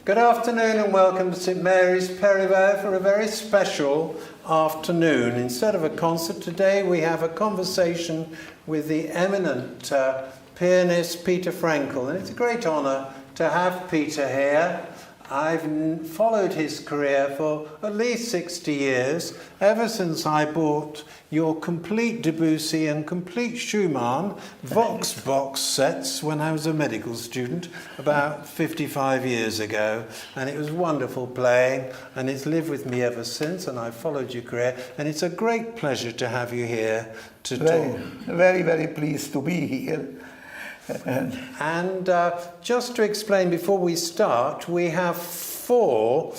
Good afternoon and welcome to St Mary's, Perivale for a very special afternoon. Instead of a concert today, we have a conversation with the eminent pianist Peter Frankl. And it's a great honour to have Peter here. I've followed his career for at least 60 years, ever since I bought your complete Debussy and complete Schumann Vox box sets when I was a medical student about 55 years ago. And it was wonderful playing, and it's lived with me ever since, and I've followed your career. And it's a great pleasure to have you here to talk. Very, very pleased to be here. And just to explain before we start, we have 4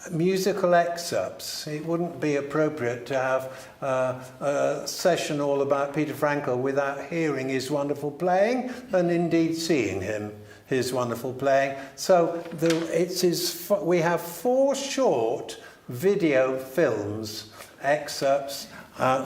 musical excerpts. It wouldn't be appropriate to have a session all about Peter Frankl without hearing his wonderful playing and indeed seeing his wonderful playing. So we have 4 short video films, excerpts,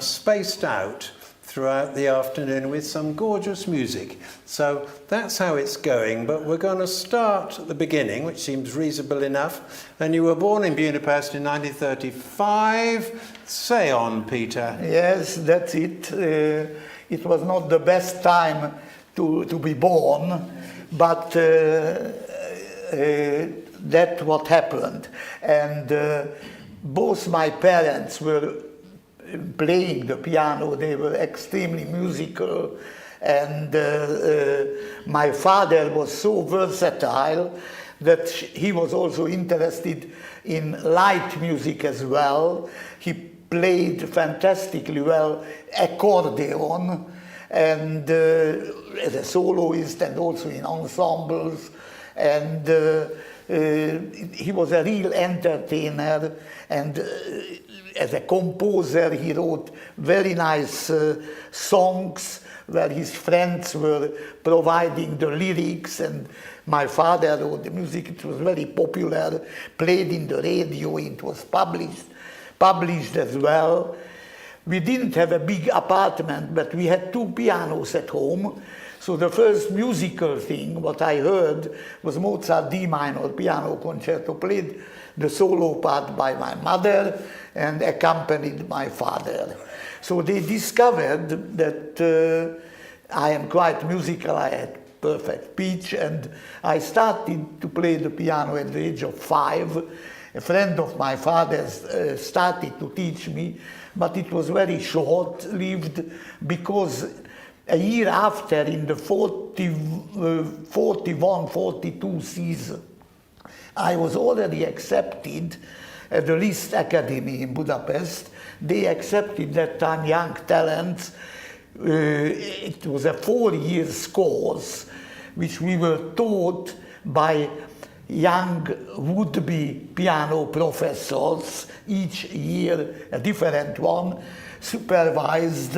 spaced out throughout the afternoon with some gorgeous music. So that's how it's going, but we're going to start at the beginning, which seems reasonable enough. And you were born in Budapest in 1935. Say on, Peter. Yes, that's it. It was not the best time to be born, but that's what happened. And both my parents were playing the piano. They were extremely musical, and my father was so versatile that he was also interested in light music as well. He played fantastically well accordion, and as a soloist and also in ensembles, and he was a real entertainer, and as a composer, he wrote very nice songs where his friends were providing the lyrics, and my father wrote the music. It was very popular, played in the radio, it was published as well. We didn't have a big apartment, but we had 2 pianos at home. So the first musical thing, what I heard, was Mozart D minor piano concerto, played the solo part by my mother and accompanied my father. So they discovered that I am quite musical. I had perfect pitch, and I started to play the piano at the age of 5. A friend of my father's started to teach me, but it was very short-lived, because a year after, in the 41-42 season, I was already accepted at the Liszt Academy in Budapest. They accepted that time young talents. It was a 4-year course, which we were taught by young would-be piano professors, each year a different one, supervised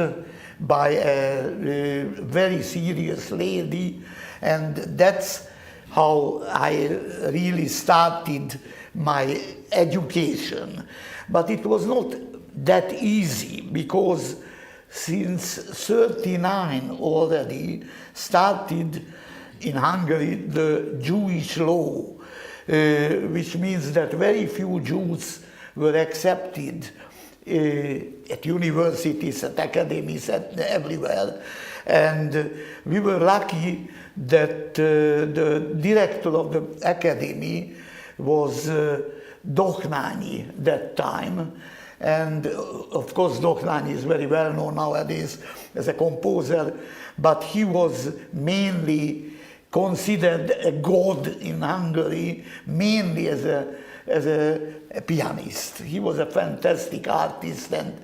by a very serious lady. And that's how I really started my education. But it was not that easy, because since 1939 already started in Hungary the Jewish law, which means that very few Jews were accepted at universities, at academies, everywhere. And we were lucky that the director of the academy was Dochnányi that time. And of course Dochnányi is very well known nowadays as a composer, but he was mainly considered a god in Hungary, mainly as a pianist. He was a fantastic artist, and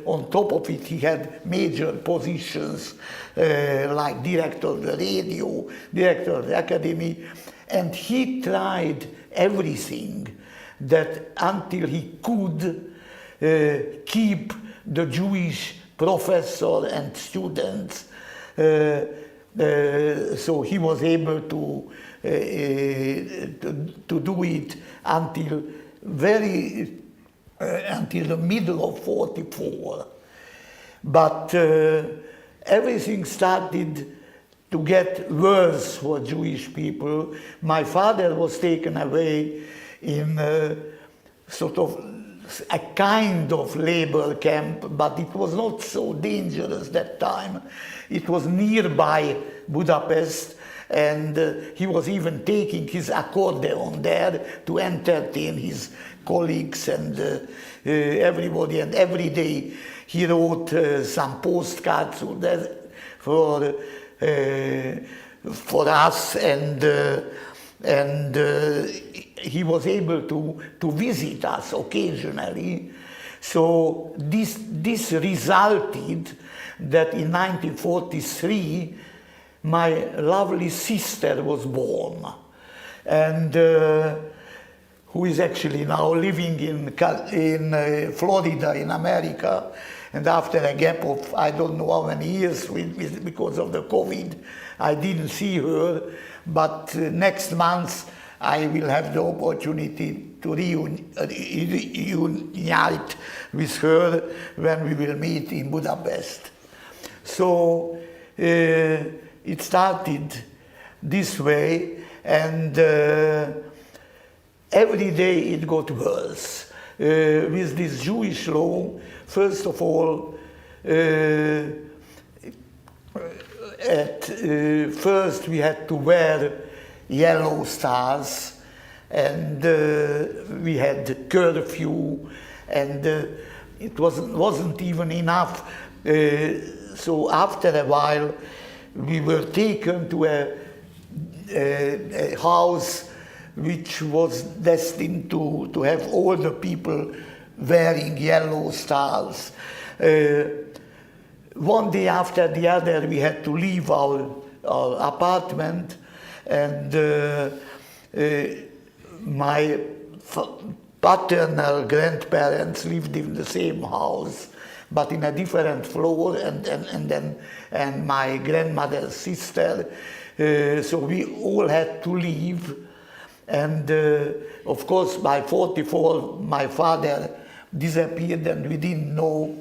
on top of it he had major positions like director of the radio, director of the academy, and he tried everything that until he could keep the Jewish professor and students. So he was able to do it until the middle of 1944. But everything started to get worse for Jewish people. My father was taken away in sort of a kind of labor camp, but it was not so dangerous that time. It was nearby Budapest, and he was even taking his accordion there to entertain his colleagues and everybody, and every day he wrote some postcards for us, and he was able to visit us occasionally. So this resulted that in 1943 my lovely sister was born, and who is actually now living in Florida in America. And after a gap of I don't know how many years because of the COVID, I didn't see her. But next month I will have the opportunity to reunite with her when we will meet in Budapest. So it started this way, and every day it got worse. With this Jewish law, first of all, at first we had to wear yellow stars, and we had curfew, and it wasn't even enough. So after a while we were taken to a house which was destined to have all the people wearing yellow stars. One day after the other we had to leave our apartment, and my paternal grandparents lived in the same house but in a different floor, and my grandmother's sister, so we all had to leave. And of course by 44 my father disappeared, and we didn't know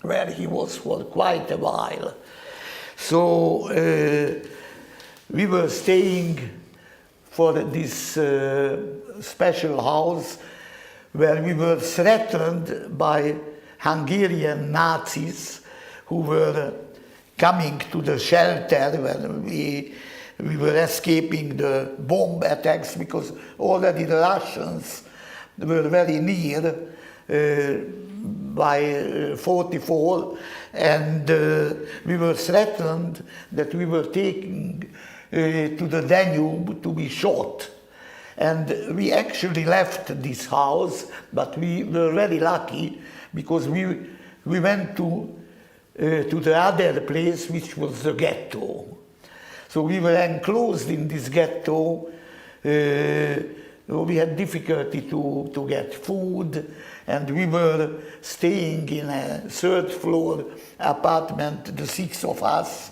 where he was for quite a while. So we were staying for this special house where we were threatened by Hungarian Nazis who were coming to the shelter when we were escaping the bomb attacks, because already the Russians were very near by 44, and we were threatened that we were taken to the Danube to be shot. And we actually left this house, but we were very lucky because we went to the other place, which was the ghetto. So we were enclosed in this ghetto. We had difficulty to get food, and we were staying in a third floor apartment, the six of us,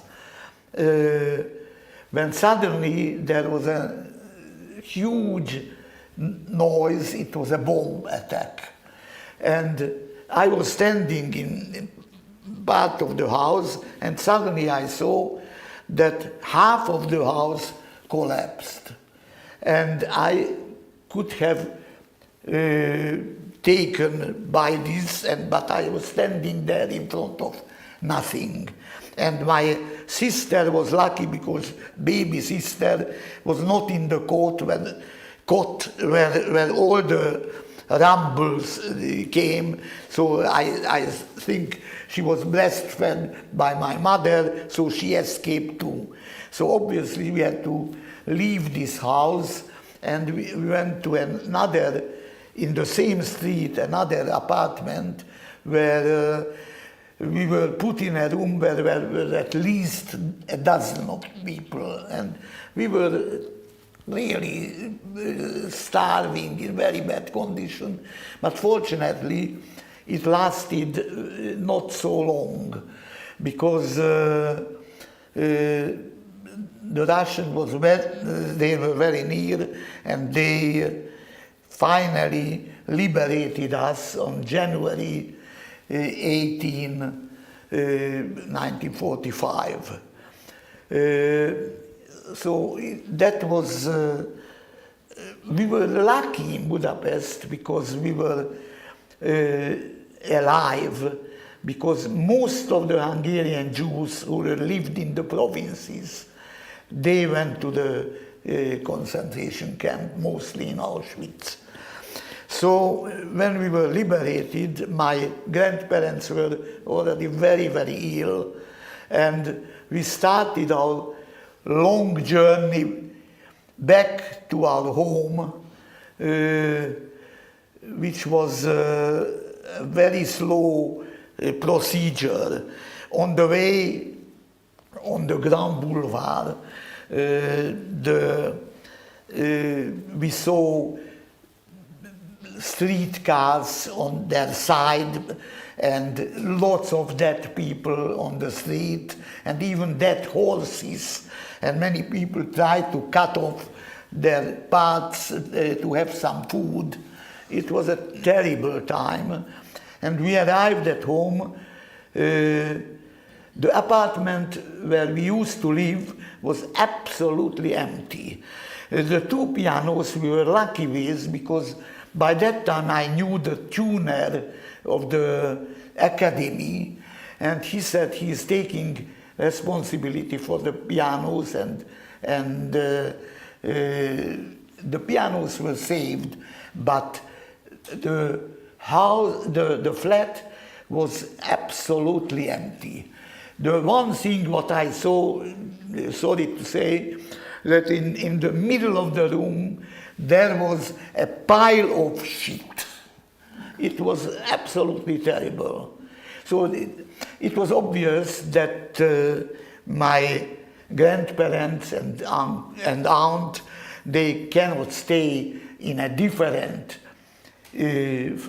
when suddenly there was a huge noise. It was a bomb attack. And I was standing in part of the house, and suddenly I saw that half of the house collapsed. And I could have taken by this, but I was standing there in front of nothing. And my sister was lucky because baby sister was not in the cot where all the rumbles came. So I think she was breastfed by my mother, so she escaped too. So obviously we had to leave this house, and we went to another, in the same street, another apartment where we were put in a room where there were at least a dozen of people, and we were really starving, in very bad condition. But fortunately, it lasted not so long, because the Russians they were very near, and they finally liberated us on January 18, 1945. So that was, we were lucky in Budapest because we were alive, because most of the Hungarian Jews who lived in the provinces, they went to the concentration camp, mostly in Auschwitz. So when we were liberated, my grandparents were already very, very ill, and we started our long journey back to our home, which was a very slow procedure. On the way, on the Grand Boulevard, we saw streetcars on their side and lots of dead people on the street and even dead horses, and many people tried to cut off their parts to have some food. It was a terrible time, and we arrived at home. The apartment where we used to live was absolutely empty. The two pianos we were lucky with, because by that time I knew the tuner of the academy, and he said he is taking responsibility for the pianos, and the pianos were saved, but the house, the flat was absolutely empty. The one thing what I saw, sorry to say, that in the middle of the room there was a pile of shit. It was absolutely terrible. So it was obvious that my grandparents and aunt, they cannot stay in a different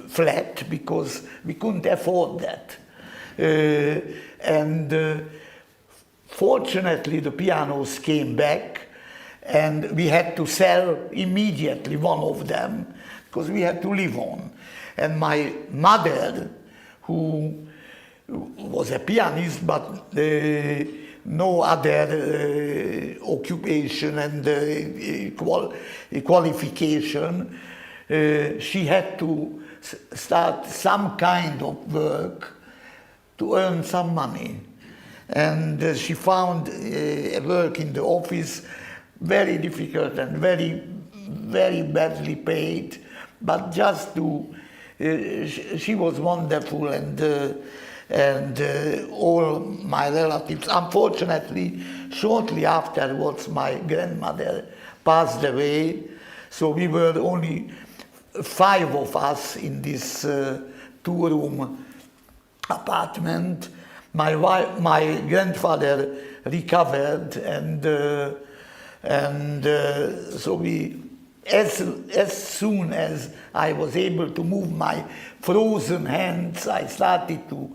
flat because we couldn't afford that. Fortunately, the pianos came back, and we had to sell immediately one of them because we had to live on. And my mother, who was a pianist but no other occupation and qualification, she had to start some kind of work to earn some money. And she found a work in the office, very difficult and very, very badly paid, but just to, she was wonderful, and all my relatives. Unfortunately, shortly afterwards, my grandmother passed away, so we were only 5 of us in this 2-room apartment. My grandfather recovered, and so we, as soon as I was able to move my frozen hands, I started to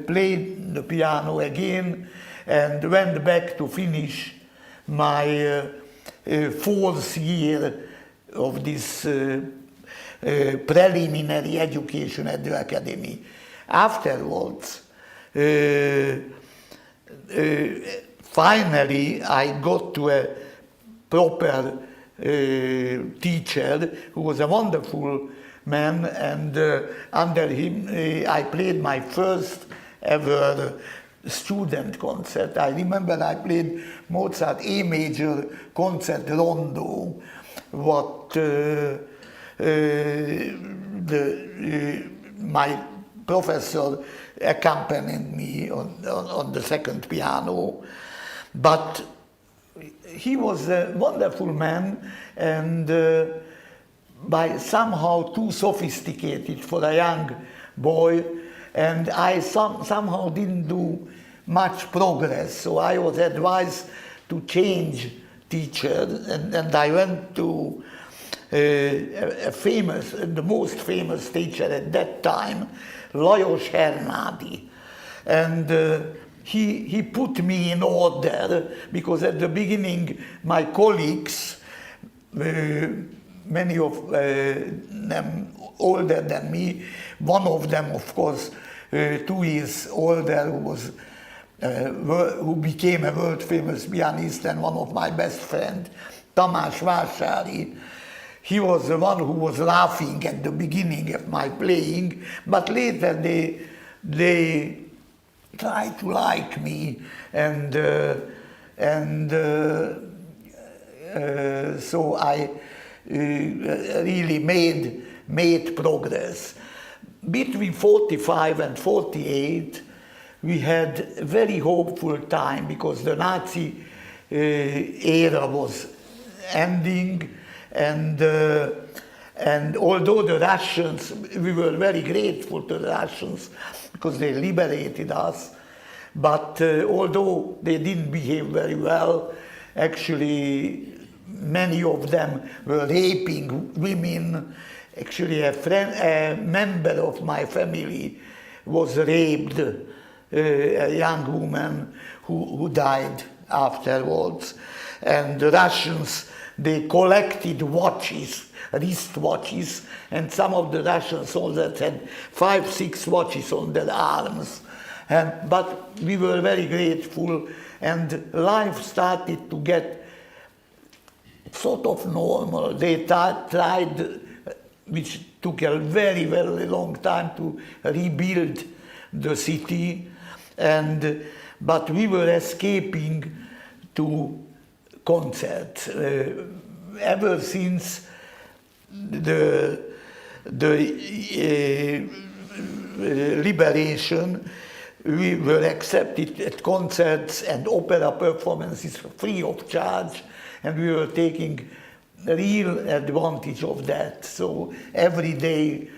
play the piano again, and went back to finish my 4th year of this preliminary education at the academy. Afterwards, finally, I got to a proper teacher who was a wonderful man, and under him I played my first ever student concert. I remember I played Mozart A major concert rondo, what my professor accompanied me on the second piano. But he was a wonderful man, and by somehow too sophisticated for a young boy, and I somehow didn't do much progress, so I was advised to change teacher, and I went to the most famous teacher at that time, Lajos Hernádi, and he put me in order, because at the beginning my colleagues, many of them older than me, one of them of course 2 years older, who was who became a world-famous pianist and one of my best friends, Tamás Vásári. He was the one who was laughing at the beginning of my playing, but later they tried to like me, and so I really made progress. Between 45 and 48, we had a very hopeful time because the Nazi era was ending, and although the Russians, we were very grateful to the Russians because they liberated us, but although they didn't behave very well, actually many of them were raping women. Actually a member of my family was raped, a young woman who died afterwards. And the Russians, they collected watches, wristwatches, and some of the Russian soldiers had 5, 6 watches on their arms. But we were very grateful, and life started to get sort of normal. They tried, which took a very, very long time, to rebuild the city, but we were escaping to concerts. Ever since the liberation, we were accepted at concerts and opera performances free of charge, and we were taking real advantage of that. So every day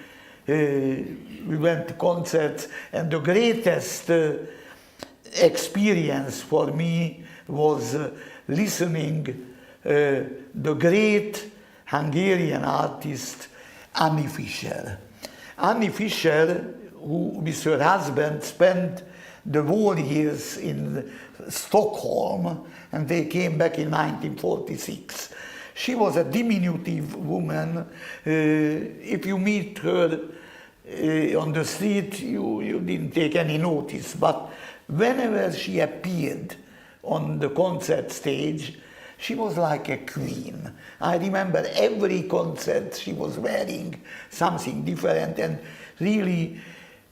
we went to concerts, and the greatest experience for me was listening the great Hungarian artist Annie Fischer. Annie Fischer, who with her husband spent the war years in Stockholm, and they came back in 1946. She was a diminutive woman. If you meet her on the street, you didn't take any notice. But whenever she appeared on the concert stage, she was like a queen. I remember every concert she was wearing something different, and really,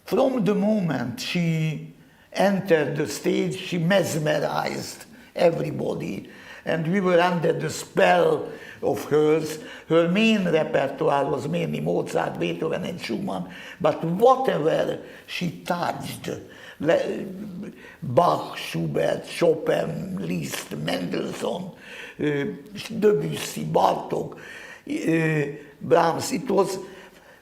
from the moment she entered the stage, she mesmerized everybody, and we were under the spell of hers. Her main repertoire was mainly Mozart, Beethoven, and Schumann, but whatever she touched, Bach, Schubert, Chopin, Liszt, Mendelssohn, Debussy, Bartók, Brahms, it was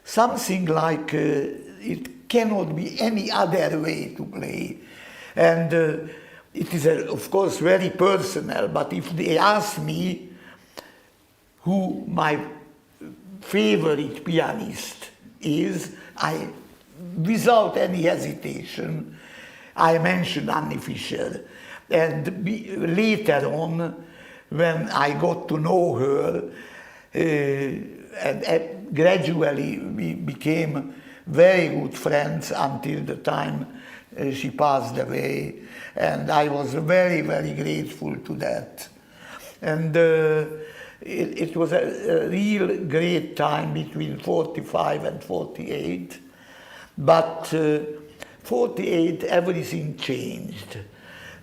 something like it cannot be any other way to play. And it is, of course, very personal, but if they ask me who my favorite pianist is, without any hesitation, I mentioned Annie Fischer. And later on, when I got to know her, and gradually we became very good friends until the time she passed away, and I was very, very grateful to that. And it was a real great time between 45 and 48, but 48 everything changed,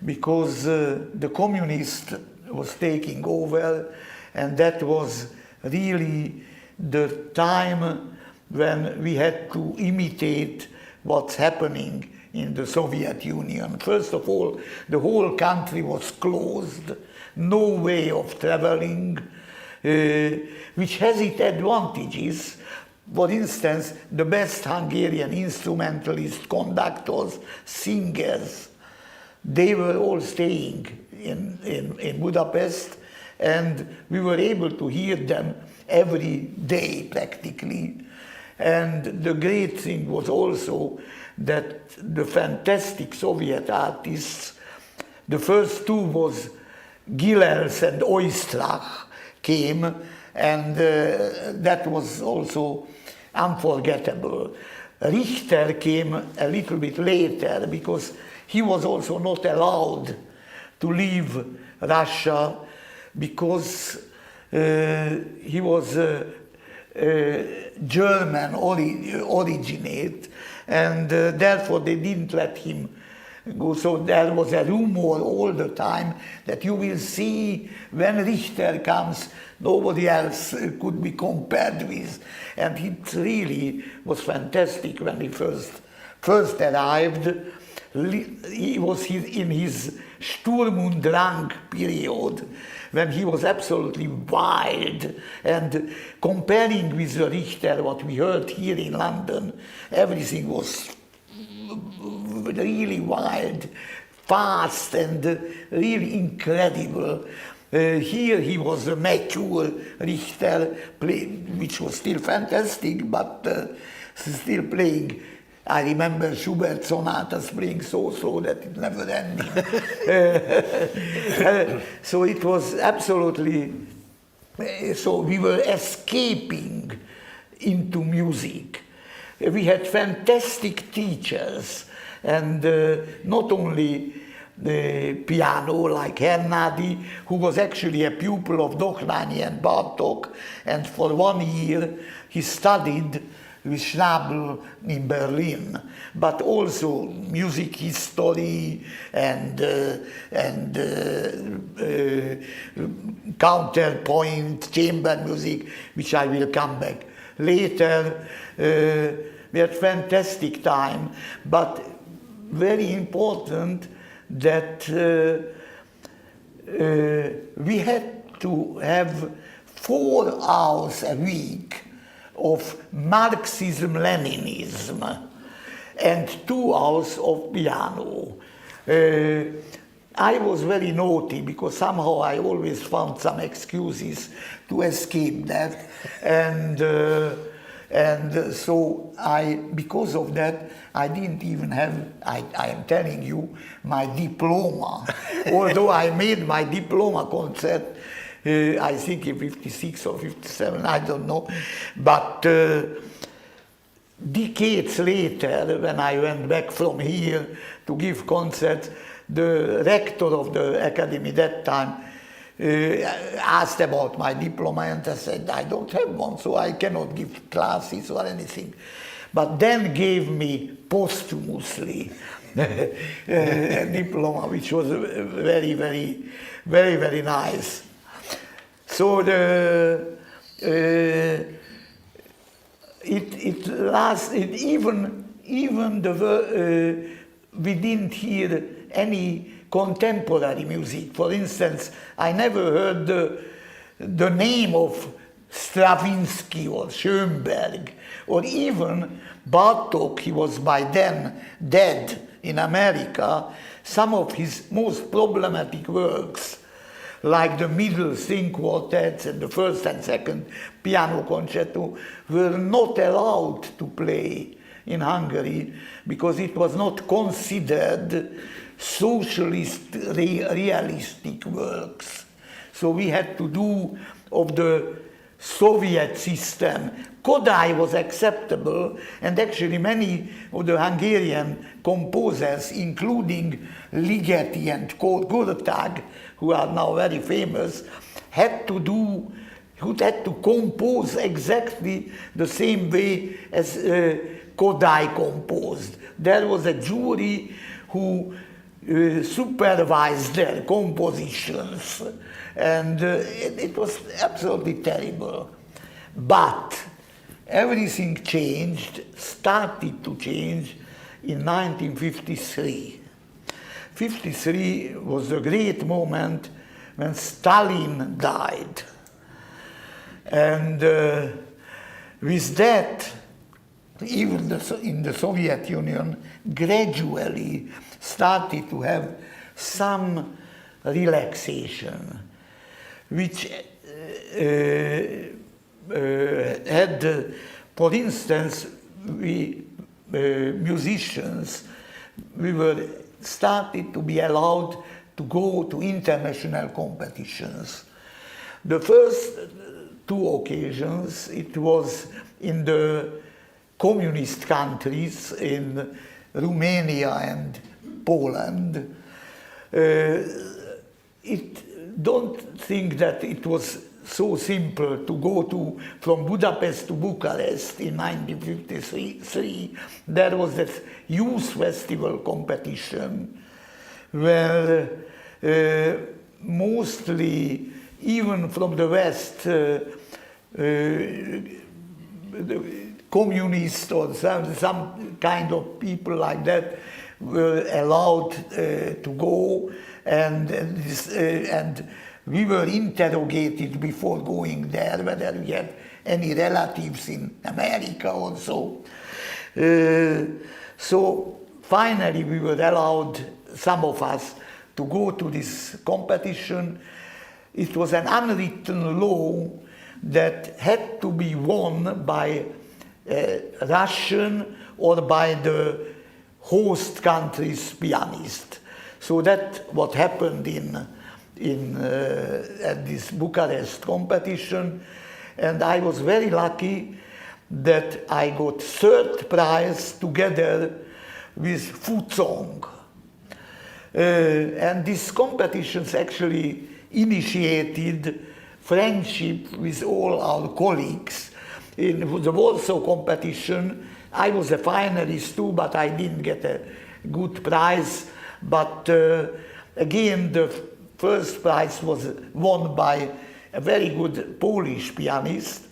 because the communist was taking over, and that was really the time when we had to imitate what's happening in the Soviet Union. First of all, the whole country was closed, no way of traveling, which has its advantages. For instance, the best Hungarian instrumentalists, conductors, singers, they were all staying in Budapest, and we were able to hear them every day practically. And the great thing was also that the fantastic Soviet artists, the first two was Gillels and Oistrakh came, and that was also unforgettable. Richter came a little bit later, because he was also not allowed to leave Russia because he was German originate, and therefore they didn't let him go. So there was a rumor all the time that you will see when Richter comes, nobody else could be compared with. And it really was fantastic when he first arrived. He was in his Sturm und Drang period, when he was absolutely wild, and comparing with the Richter, what we heard here in London, everything was really wild, fast, and really incredible. Here he was a mature Richter, which was still fantastic, but still playing. I remember Schubert sonatas playing so slow that it never ended. So it was absolutely, so we were escaping into music. We had fantastic teachers, and not only the piano, like Hernadi, who was actually a pupil of Dochnányi and Bartók, and for 1 year he studied with Schnabel in Berlin, but also music history and counterpoint, chamber music, which I will come back later. We had fantastic time, but very important that we had to have 4 hours a week of Marxism-Leninism and 2 hours of piano. I was very naughty because somehow I always found some excuses to escape that, and so because of that, I didn't even have, I am telling you, my diploma. Although I made my diploma concert, I think in 56 or 57, I don't know. But decades later, when I went back from here to give concerts, the rector of the academy that time asked about my diploma, and I said, I don't have one, so I cannot give classes or anything. But then gave me posthumously a diploma, which was very, very, very, very nice. So it lasted, even we didn't hear any contemporary music. For instance, I never heard the name of Stravinsky or Schoenberg, or even Bartók. He was by then dead in America. Some of his most problematic works, like the middle string quartets and the first and second piano concerto, were not allowed to play in Hungary because it was not considered socialist realistic works. So we had to do of the Soviet system. Kodály was acceptable, and actually many of the Hungarian composers, including Ligeti and Kurtág, who are now very famous, had to compose exactly the same way as Kodály composed. There was a jury who supervised their compositions, and it was absolutely terrible. But everything changed, started to change in 1953. 1953 was a great moment when Stalin died. And with that, even in the Soviet Union, gradually started to have some relaxation, which had, for instance, we musicians, we were started to be allowed to go to international competitions. The first 2 occasions, it was in the communist countries, in Romania and Poland. Don't think that it was so simple to go from Budapest to Bucharest in 1953. There was this youth festival competition where mostly, even from the West, communists or some kind of people like that were allowed to go, and we were interrogated before going there whether we had any relatives in America or so. So finally we were allowed, some of us, to go to this competition. It was an unwritten law that had to be won by a Russian or by the host country's pianist. So that's what happened at this Bucharest competition, and I was very lucky that I got third prize together with Futsong. And these competitions actually initiated friendship with all our colleagues. In the Warsaw competition, I was a finalist too, but I didn't get a good prize. But again, the first prize was won by a very good Polish pianist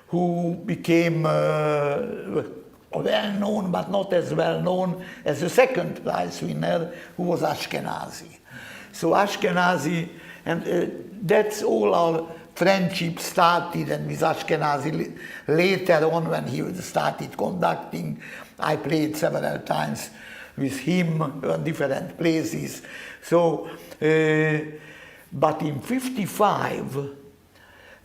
who became well known, but not as well known as the second prize winner, who was Ashkenazi. So Ashkenazi, and that's all our friendship started, and with Ashkenazi later on, when he started conducting, I played several times with him in different places. So, but in '55,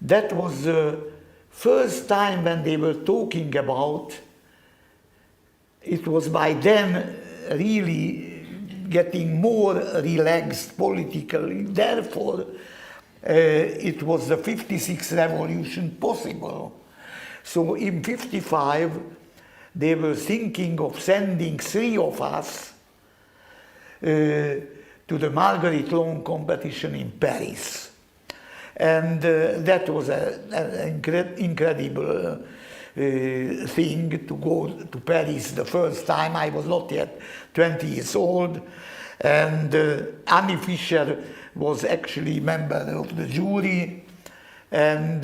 that was the first time when they were talking about, it was by then really getting more relaxed politically. Therefore, it was the '56 revolution possible. So in '55, they were thinking of sending 3 of us to the Marguerite Long competition in Paris. And that was an incredible thing to go to Paris the first time. I was not yet 20 years old, and Annie Fischer was actually a member of the jury, and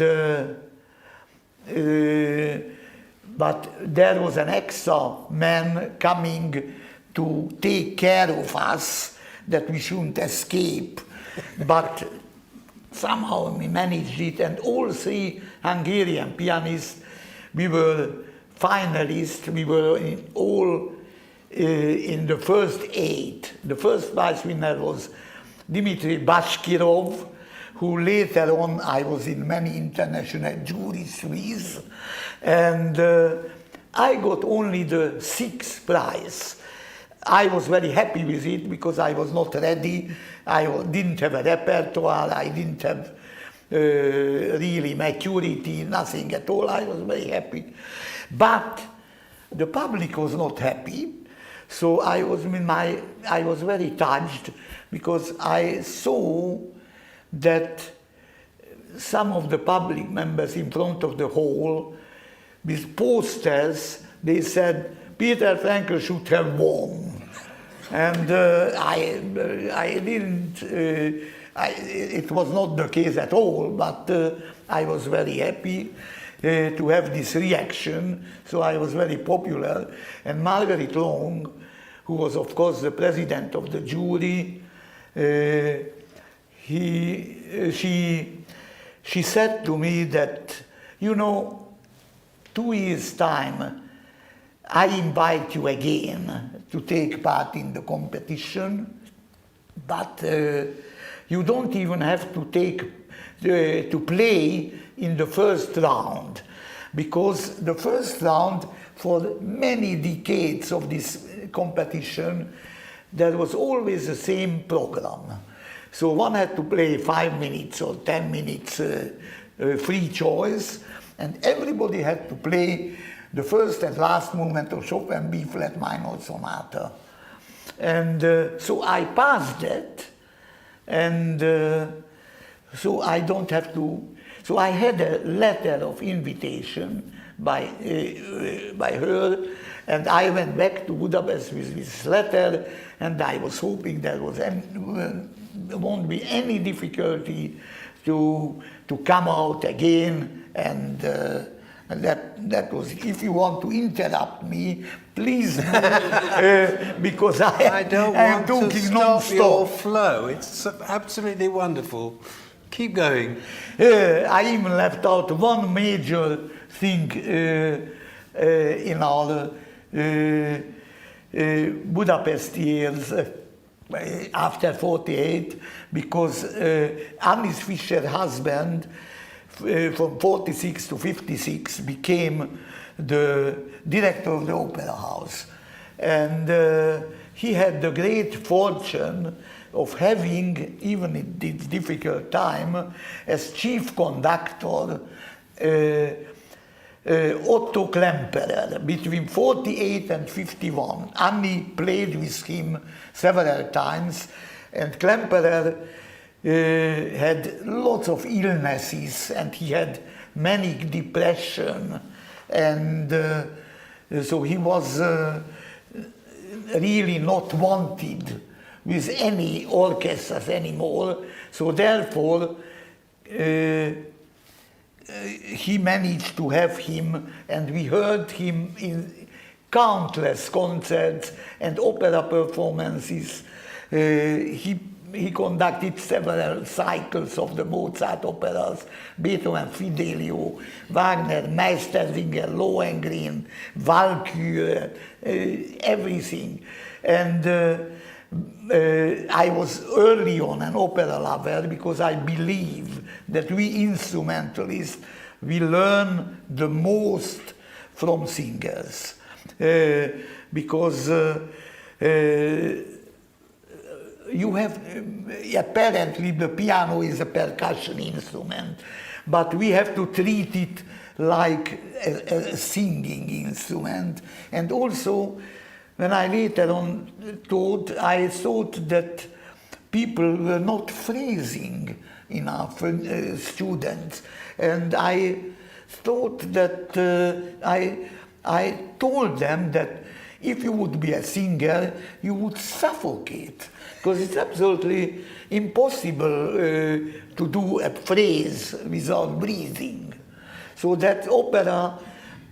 but there was an extra man coming to take care of us, that we shouldn't escape. But somehow we managed it, and all 3 Hungarian pianists, we were finalists. We were in the first 8. The first prize winner was Dmitry Bashkirov, who later on I was in many international juries with, and I got only the 6th prize. I was very happy with it because I was not ready. I didn't have a repertoire. I didn't have really maturity, nothing at all. I was very happy. But the public was not happy. So I was very touched, because I saw that some of the public members in front of the hall, with posters, they said, Peter Frankl should have won. And I didn't, it was not the case at all, but I was very happy to have this reaction, so I was very popular. And Marguerite Long, who was of course the president of the jury, she said to me that, 2 years' time, I invite you again to take part in the competition, but you don't even have to play in the first round, because the first round, for many decades of this competition, there was always the same program. So one had to play 5 minutes or 10 minutes free choice, and everybody had to play the first and last movement of Chopin B-flat minor sonata. And so I passed that, and so I don't have to. So I had a letter of invitation by her, and I went back to Budapest with this letter, and I was hoping there won't be any difficulty to come out again, and that was. If you want to interrupt me, please, because I don't am want to talking stop your non-stop. flow. It's absolutely wonderful. Keep going. I even left out one major thing in our Budapest years after 48, because Annis Fischer's husband from 46 to 56 became the director of the opera house, and he had the great fortune of having, even in this difficult time, as chief conductor Otto Klemperer between 48 and 51. Annie played with him several times, and Klemperer had lots of illnesses, and he had manic depression, and so he was really not wanted with any orchestras anymore. So therefore, he managed to have him, and we heard him in countless concerts and opera performances. He conducted several cycles of the Mozart operas, Beethoven, Fidelio, Wagner, Meistersinger, Lohengrin, Walküre, everything. And I was early on an opera lover because I believe that we instrumentalists, we learn the most from singers. Because you have, apparently the piano is a percussion instrument, but we have to treat it like a singing instrument. And also, when I later on I thought that people were not phrasing enough, students. And I thought that I told them that if you would be a singer, you would suffocate, because it's absolutely impossible to do a phrase without breathing. So that opera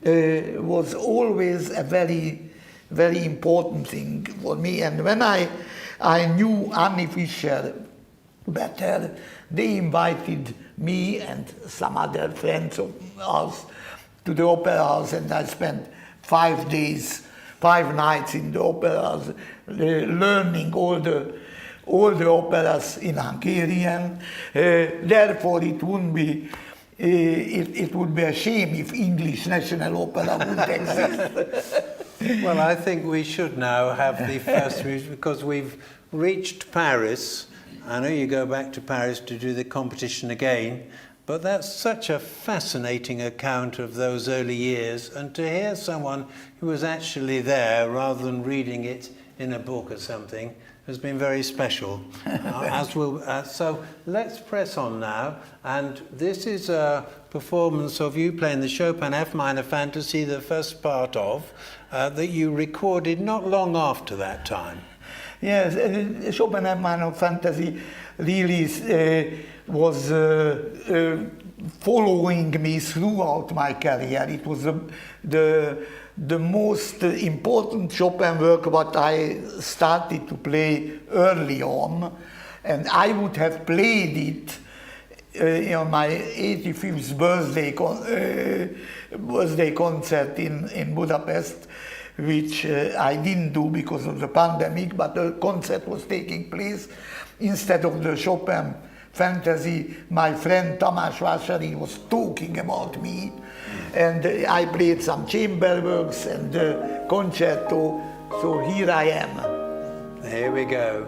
was always a very, very important thing for me. And when I knew Annie Fischer better, they invited me and some other friends of ours to the opera house, and I spent 5 days, 5 nights in the opera house, learning all the operas in Hungarian. Therefore, it would be a shame if English National Opera wouldn't exist. Well, I think we should now have the first music, because we've reached Paris. I know you go back to Paris to do the competition again, but that's such a fascinating account of those early years, and to hear someone who was actually there rather than reading it in a book or something has been very special. So let's press on now, and this is a performance of you playing the Chopin F minor Fantasy, the first part of, that you recorded not long after that time. Yes, Chopin F minor Fantasy really was following me throughout my career. It was the most important Chopin work what I started to play early on, and I would have played it on my 85th birthday concert in Budapest, which I didn't do because of the pandemic, but the concert was taking place. Instead of the Chopin Fantasy, my friend Tamás Vásári was talking about me, and I played some chamber works and concerto, so here I am. Here we go.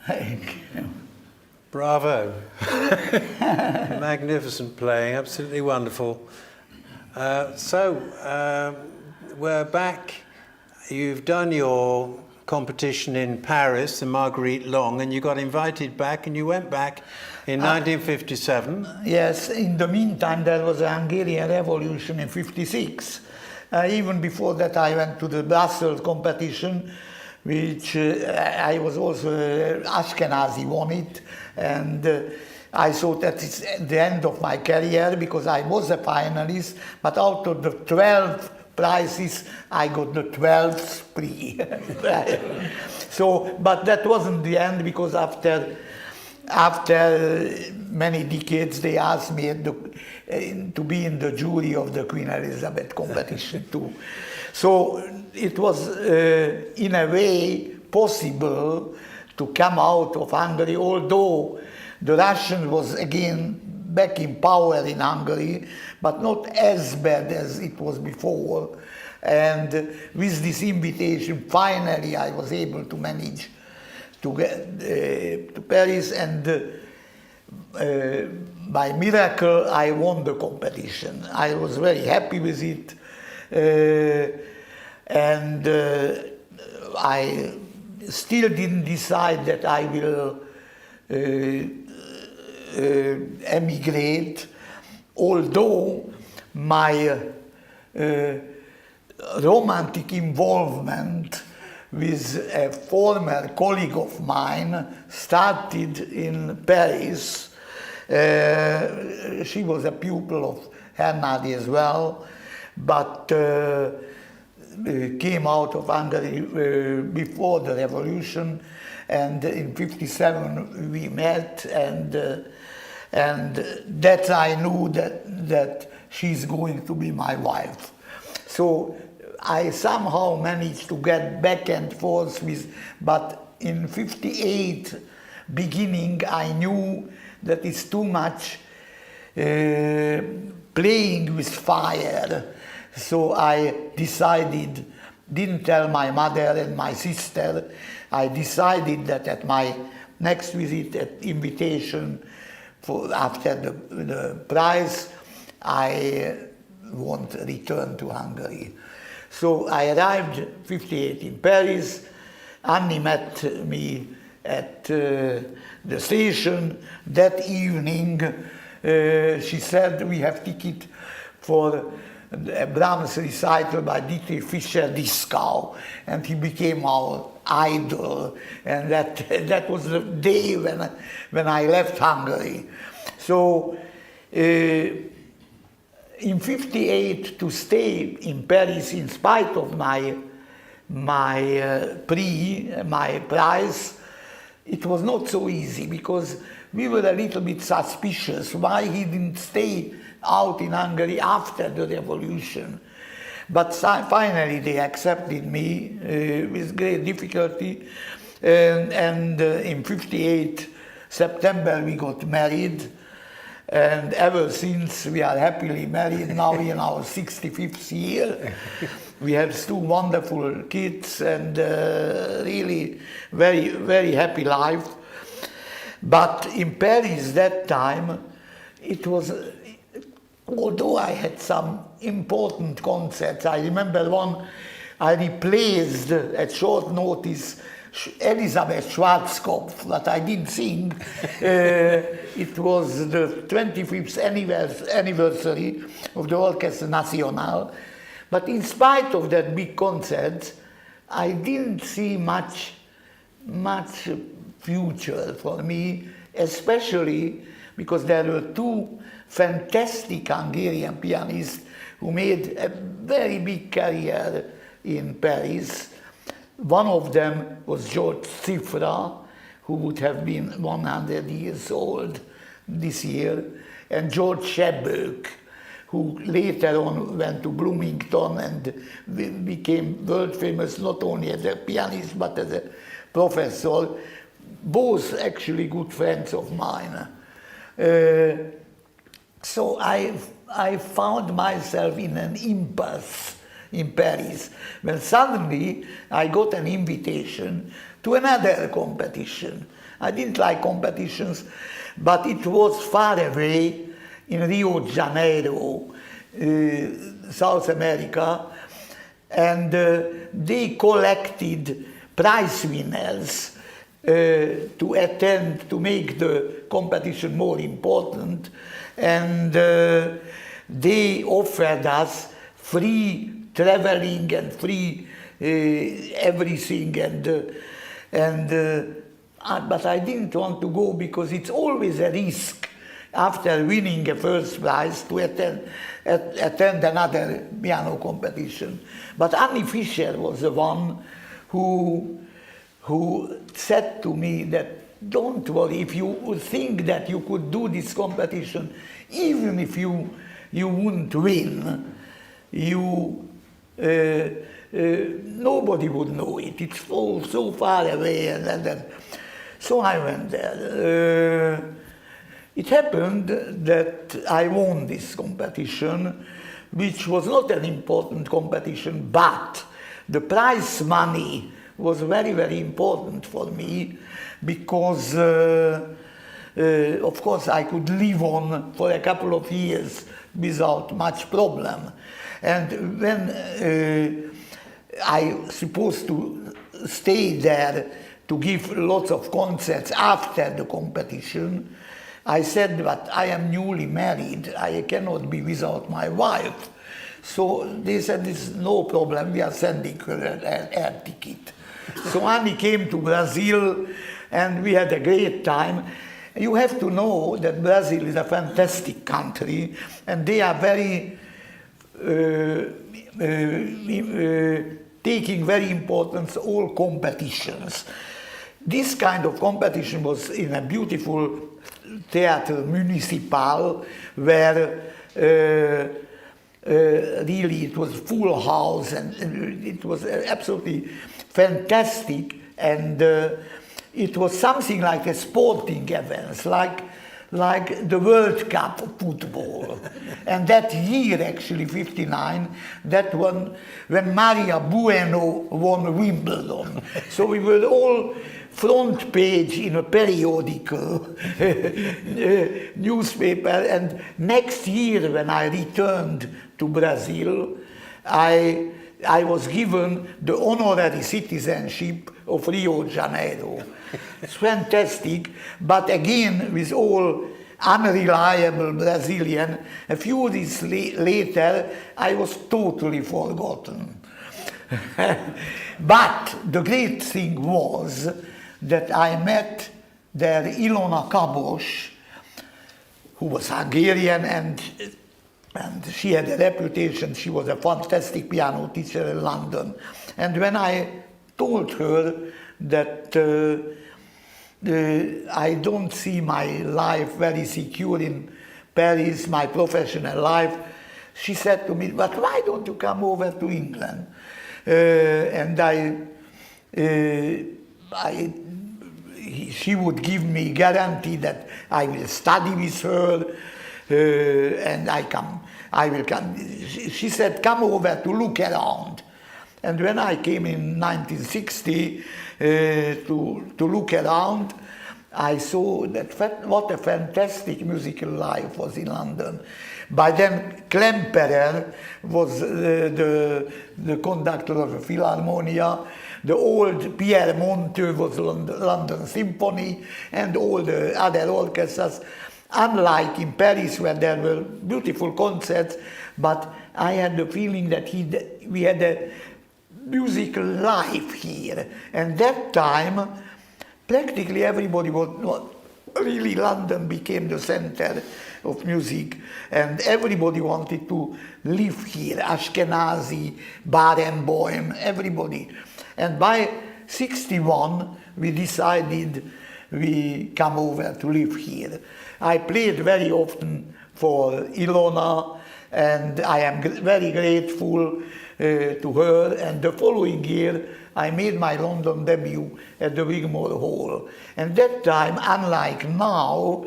Thank you. Bravo. Magnificent playing, absolutely wonderful. We're back. You've done your competition in Paris, the Marguerite Long, and you got invited back, and you went back in 1957. Yes, in the meantime there was a Hungarian Revolution in 56. Even before that I went to the Brussels competition, which I was also Ashkenazi won it, and I thought that it's the end of my career because I was a finalist, but out of the 12 prizes I got the 12th prix. So, but that wasn't the end, because after many decades they asked me to be in the jury of the Queen Elizabeth competition too. So it was in a way possible to come out of Hungary, although the Russian was again back in power in Hungary, but not as bad as it was before. And with this invitation, finally I was able to manage to get to Paris, and by miracle I won the competition. I was very happy with it, and I still didn't decide that I will emigrate, although my romantic involvement with a former colleague of mine started in Paris. She was a pupil of Hernadi as well, but came out of Hungary before the revolution, and in 57 we met, and that I knew that she's going to be my wife. So I somehow managed to get back and forth with, but in 58 beginning I knew that it's too much playing with fire. So I decided, didn't tell my mother and my sister, I decided that at my next visit, at invitation for after the prize, I won't return to Hungary. So I arrived 58 in Paris. Annie met me at the station that evening. She said, we have ticket for a Brahms recital by Dietrich Fischer-Dieskau, and he became our idol. And that was the day when I left Hungary. So in 58, to stay in Paris in spite of my prize, it was not so easy, because we were a little bit suspicious why he didn't stay out in Hungary after the revolution. But finally they accepted me with great difficulty, and in 58 September we got married, and ever since we are happily married, now in our 65th year. We have two wonderful kids, and really very, very happy life. But in Paris that time, it was, although I had some important concerts, I remember one, I replaced at short notice Elisabeth Schwarzkopf, that I didn't sing. It was the 25th anniversary of the Orchestra Nationale. But in spite of that big concert, I didn't see much future for me, especially because there were two fantastic Hungarian pianists who made a very big career in Paris. One of them was George Cifra, who would have been 100 years old this year, and George Sebők, who later on went to Bloomington and became world famous not only as a pianist but as a professor, both actually good friends of mine. So I found myself in an impasse in Paris, when suddenly I got an invitation to another competition. I didn't like competitions, but it was far away in Rio de Janeiro, South America, and they collected prize winners to attend, to make the competition more important, and they offered us free traveling and free everything, but I didn't want to go because it's always a risk after winning a first prize to attend another piano competition. But Annie Fischer was the one who said to me that don't worry, if you think that you could do this competition, even if you wouldn't win, nobody would know it. It's so far away. So I went there. It happened that I won this competition, which was not an important competition, but the prize money was very, very important for me because, of course, I could live on for a couple of years without much problem. And when I was supposed to stay there to give lots of concerts after the competition, I said, but I am newly married, I cannot be without my wife. So they said, this is no problem, we are sending her an air ticket. So Annie came to Brazil and we had a great time. You have to know that Brazil is a fantastic country and they are very taking very importance all competitions. This kind of competition was in a beautiful Theatre Municipal where really it was full house and it was absolutely fantastic, and it was something like a sporting event, like the World Cup of football. And that year, actually, 59, that one, when Maria Bueno won Wimbledon. So we were all front page in a periodical newspaper. And next year, when I returned to Brazil, I was given the honorary citizenship of Rio de Janeiro. It's fantastic, but again, with all unreliable Brazilian, a few days later, I was totally forgotten. But the great thing was that I met there Ilona Kabos, who was Hungarian, and she had a reputation. She was a fantastic piano teacher in London. And when I told her that I don't see my life very secure in Paris, my professional life, she said to me, but why don't you come over to England? She would give me guarantee that I will study with her, and I will come. She said, come over to look around. And when I came in 1960 to look around, I saw that what a fantastic musical life was in London. By then, Klemperer was the conductor of the Philharmonia. The old Pierre Monteux was London Symphony, and all the other orchestras. Unlike in Paris, where there were beautiful concerts, but I had the feeling that we had a musical life here. And that time, practically everybody was really, London became the center of music, and everybody wanted to live here. Ashkenazi, Barenboim, everybody. And by 61, we decided we come over to live here. I played very often for Ilona, and I am very grateful to her. And the following year, I made my London debut at the Wigmore Hall. And that time, unlike now,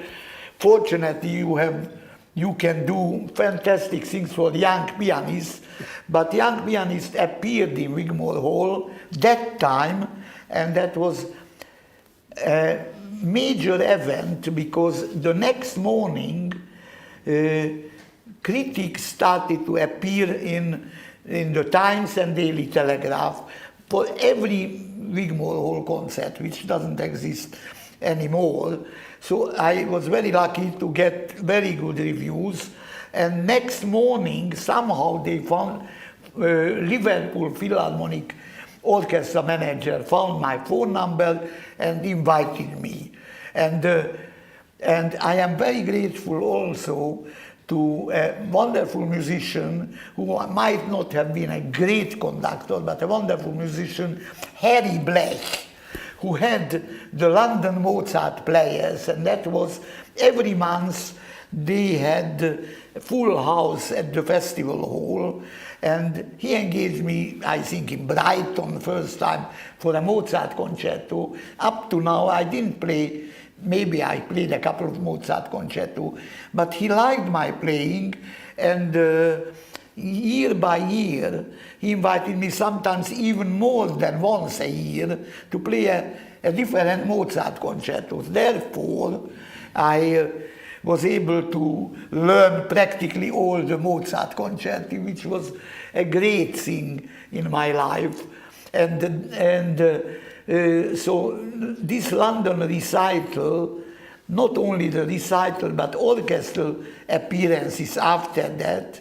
fortunately, you have you can do fantastic things for young pianists, but young pianist appeared in Wigmore Hall that time, and that was a major event because the next morning critics started to appear in the Times and Daily Telegraph for every Wigmore Hall concert, which doesn't exist anymore. So I was very lucky to get very good reviews. And next morning, somehow they found Liverpool Philharmonic Orchestra manager found my phone number and invited me. And I am very grateful also to a wonderful musician who might not have been a great conductor, but a wonderful musician, Harry Black, who had the London Mozart players, and that was every month they had a full house at the festival hall, and he engaged me, I think, in Brighton first time for a Mozart concerto. Up to now I didn't play. Maybe I played a couple of Mozart concerto, but he liked my playing, and year by year he invited me, sometimes even more than once a year, to play a different Mozart concertos. Therefore, I was able to learn practically all the Mozart concerti, which was a great thing in my life. So this London recital, not only the recital but orchestral appearances after that,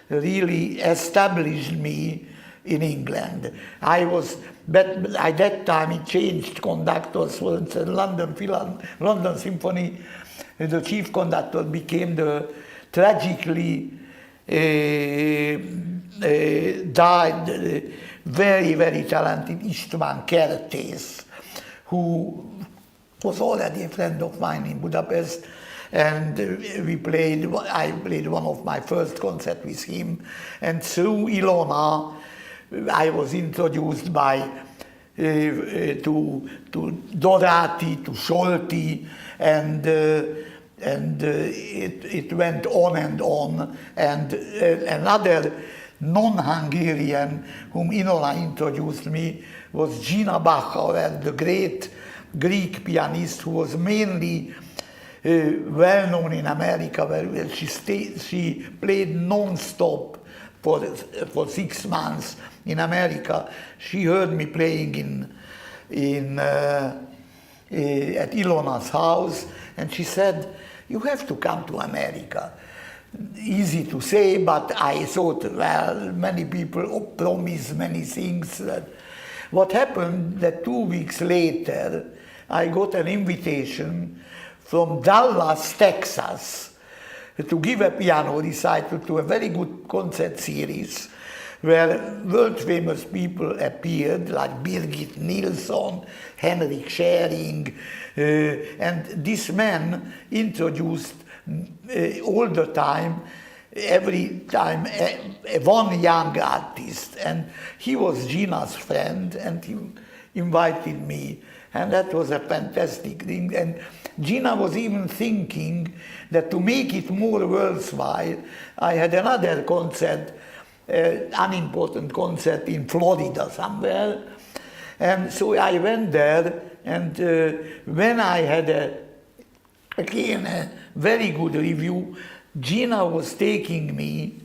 really established me in England. But at that time it changed conductors. For instance, London Symphony, the chief conductor became the tragically died very, very talented István Kertész, who was already a friend of mine in Budapest, and I played one of my first concerts with him, and through Ilona I was introduced to Dorati, to Solti, and it went on, and another non-Hungarian whom Inola introduced me was Gina Bachauer, the great Greek pianist who was mainly well known in America, where she played non-stop for 6 months in America. She heard me playing at Ilona's house, and she said, "You have to come to America." Easy to say, but I thought, well, many people promise many things. What happened that 2 weeks later, I got an invitation from Dallas, Texas, to give a piano recital to a very good concert series where world-famous people appeared, like Birgit Nilsson, Henrik Schering, and this man introduced all the time, every time, one young artist, and he was Gina's friend, and he invited me, and that was a fantastic thing. And Gina was even thinking that to make it more worthwhile, I had another concert, unimportant concert in Florida somewhere, and so I went there, and when I had again a very good review, Gina was taking me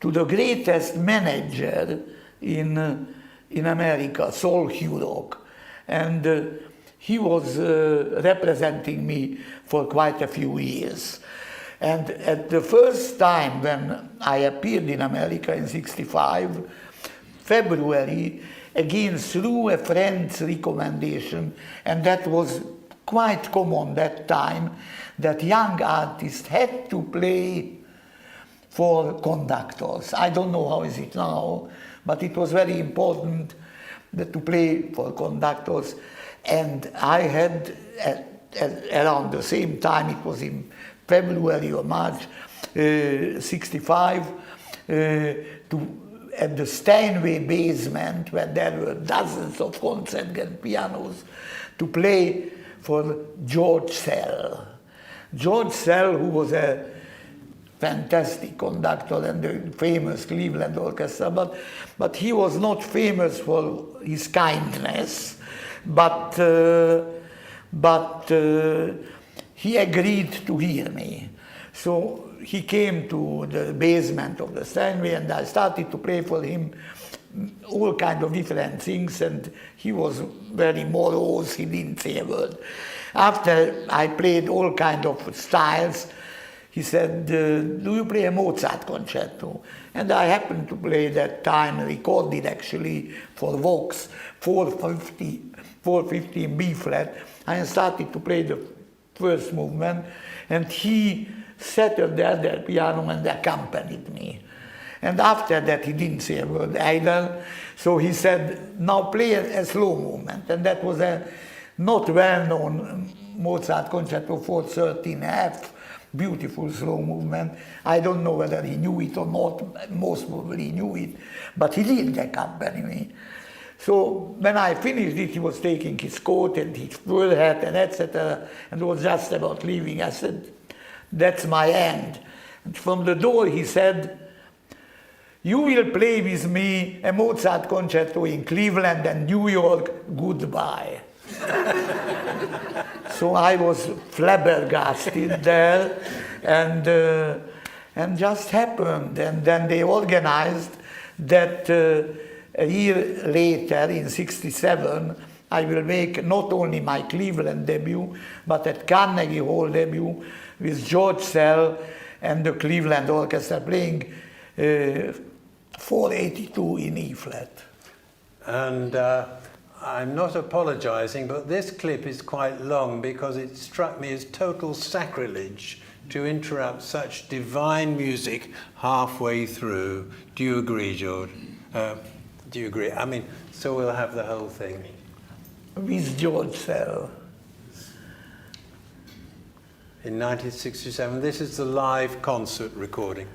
to the greatest manager in America, Saul Hurok, and he was representing me for quite a few years. And at the first time when I appeared in America in '65, February, again through a friend's recommendation, and that was quite common that time, that young artists had to play for conductors. I don't know how is it now, but it was very important that to play for conductors. And I had, around the same time, it was in February or March '65, at the Steinway basement, where there were dozens of concert pianos, to play for George Szell. George Szell, who was a fantastic conductor and the famous Cleveland Orchestra, but he was not famous for his kindness, but he agreed to hear me. So he came to the basement of the Steinway, and I started to play for him all kind of different things, and he was very morose, he didn't say a word. After I played all kind of styles, he said, do you play a Mozart concerto? And I happened to play that time, recorded actually for Vox, 450 in B flat. I started to play the first movement, and he sat at the other piano and accompanied me. And after that he didn't say a word either, so he said, now play a slow movement, and that was a not well-known Mozart concerto 413 F, beautiful slow movement. I don't know whether he knew it or not, most probably he knew it, but he didn't accompany me. So when I finished it, he was taking his coat and his fur hat and etc., and was just about leaving. I said, that's my end. And from the door he said, you will play with me a Mozart concerto in Cleveland and New York, goodbye. So I was flabbergasted there, and just happened. And then they organized that a year later, in '67, I will make not only my Cleveland debut, but at Carnegie Hall debut with George Szell and the Cleveland Orchestra playing 482 in E flat. And I'm not apologizing, but this clip is quite long because it struck me as total sacrilege to interrupt such divine music halfway through. Do you agree, George? Do you agree? I mean, so we'll have the whole thing. With George Szell. In 1967, this is the live concert recording.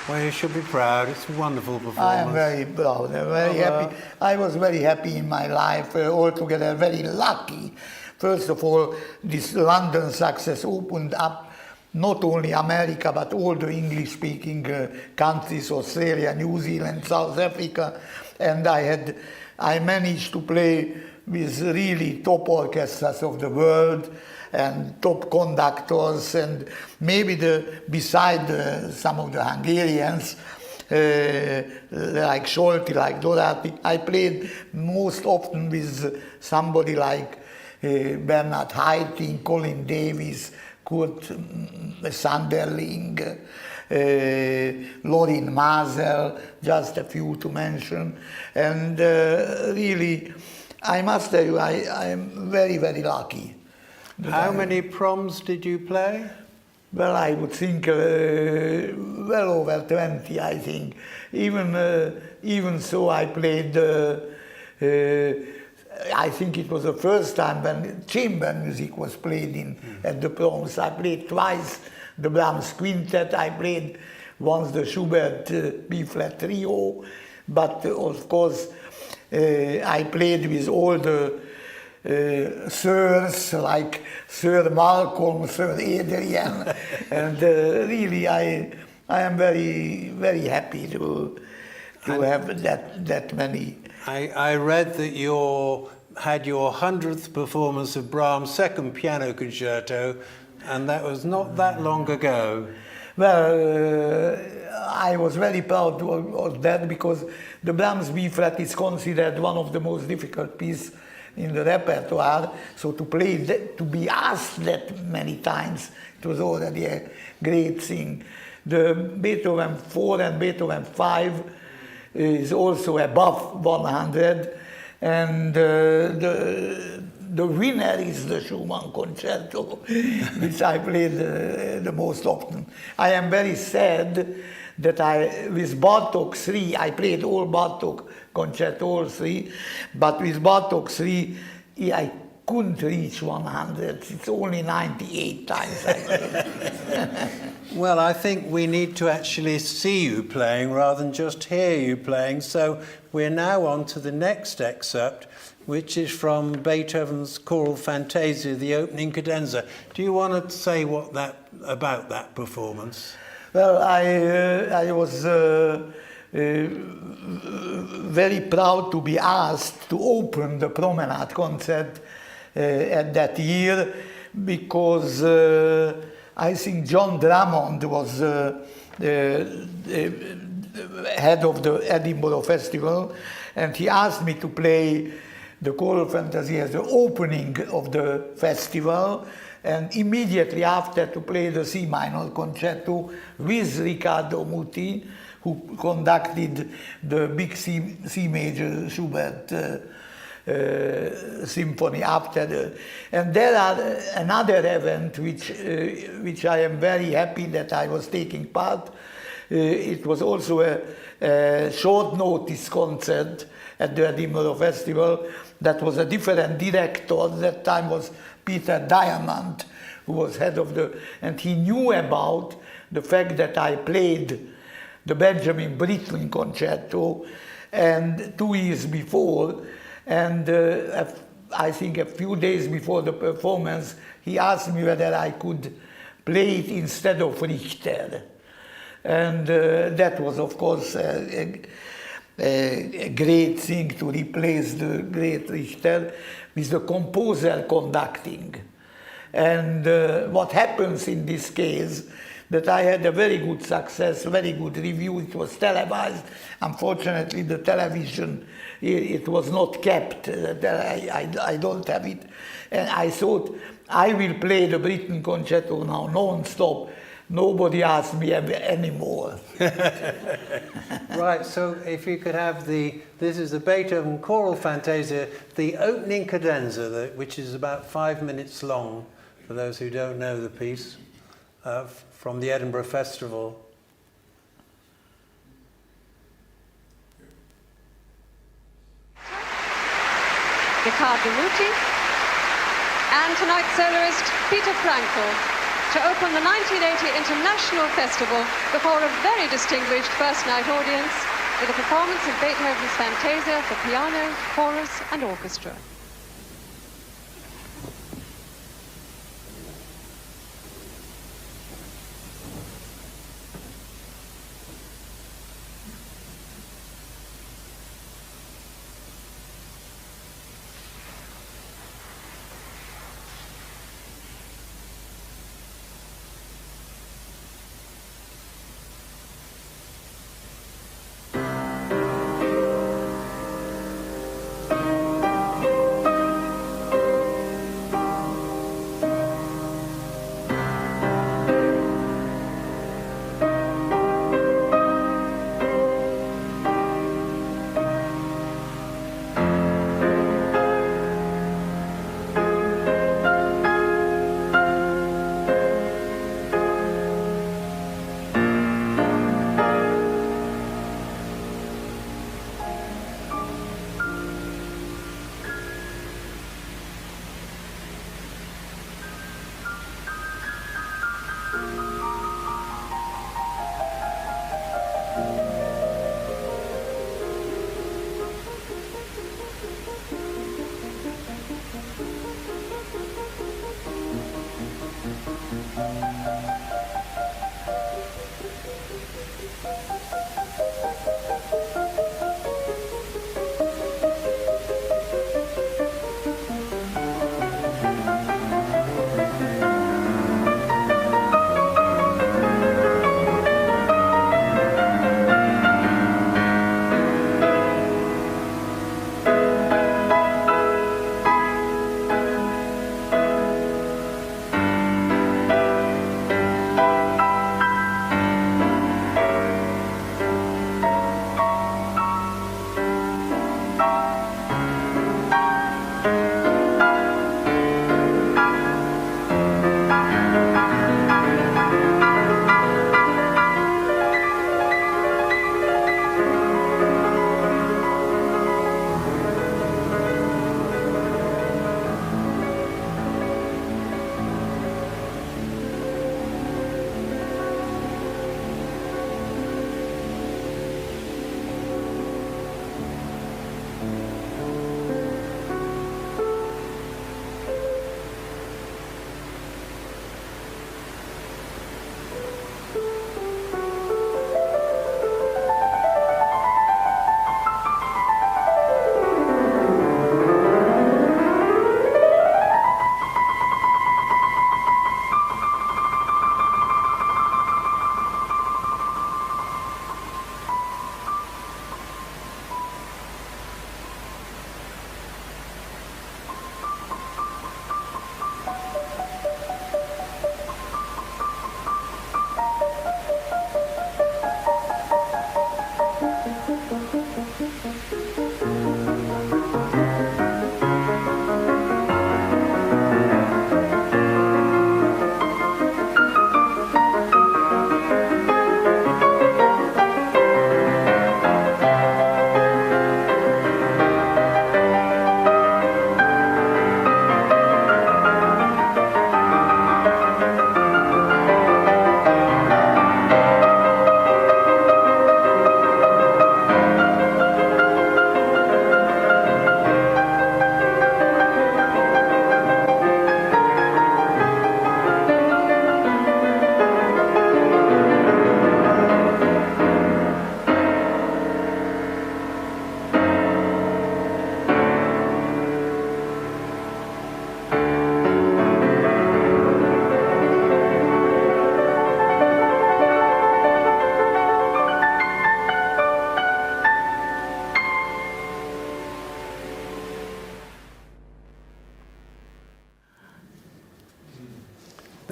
Well, you should be proud. It's a wonderful performance. I am very proud. I'm very happy. I was very happy in my life, altogether very lucky. First of all, this London success opened up not only America, but all the English-speaking countries, Australia, New Zealand, South Africa. And I managed to play with really top orchestras of the world and top conductors, and maybe beside some of the Hungarians, like Scholti, like Dorati, I played most often with somebody like Bernard Haitink, Colin Davis, Kurt Sanderling, Lorin Mazel, just a few to mention. And really, I must tell you, I am very, very lucky. How many proms did you play? Well, I would think well over 20, I think. Even so, I played, I think it was the first time when chamber music was played at the proms. I played twice the Brahms quintet. I played once the Schubert B-flat trio. But of course, I played with all the sirs like Sir Malcolm, Sir Adrian, and really I am very, very happy to have that many. I read that you had your 100th performance of Brahms' second piano concerto, and that was not that long ago. Well, I was very proud of that because the Brahms B flat is considered one of the most difficult pieces in the repertoire. So to play that, to be asked that many times, it was already a great thing. The Beethoven 4 and Beethoven 5 is also above 100, and the winner is the Schumann concerto, which I played the most often. I am very sad that with Bartók 3, I played all Bartók concerto, all three, but with Bartók 3, I couldn't reach 100. It's only 98 times I played. Well, I think we need to actually see you playing rather than just hear you playing. So we're now on to the next excerpt, which is from Beethoven's Choral Fantasia, the opening cadenza. Do you want to say about that performance? Well, I was very proud to be asked to open the Promenade concert at that year, because I think John Drummond was the head of the Edinburgh Festival, and he asked me to play the Choral Fantasia as the opening of the festival, and immediately after to play the C minor concerto with Riccardo Muti, who conducted the big C major Schubert symphony after and there are another event which I am very happy that I was taking part. It was also a short notice concert at the Edinburgh Festival. That was a different director. At that time was Peter Diamond, who was head of and he knew about the fact that I played the Benjamin Britten concerto, and 2 years before, and I think a few days before the performance, he asked me whether I could play it instead of Richter. And that was, of course, a great thing to replace the great Richter with the composer conducting. And what happens in this case, that I had a very good success, very good review. It was televised. Unfortunately, the television, it was not kept. I don't have it. And I thought, I will play the Britten concerto now non-stop. Nobody asked me anymore. Right, so if you could have this is the Beethoven Choral Fantasia, the opening cadenza, which is about 5 minutes long, for those who don't know the piece, from the Edinburgh Festival. Riccardo Muti, and tonight's soloist Peter Frankl, to open the 1980 International Festival before a very distinguished first night audience with a performance of Beethoven's Fantasia for piano, chorus and orchestra.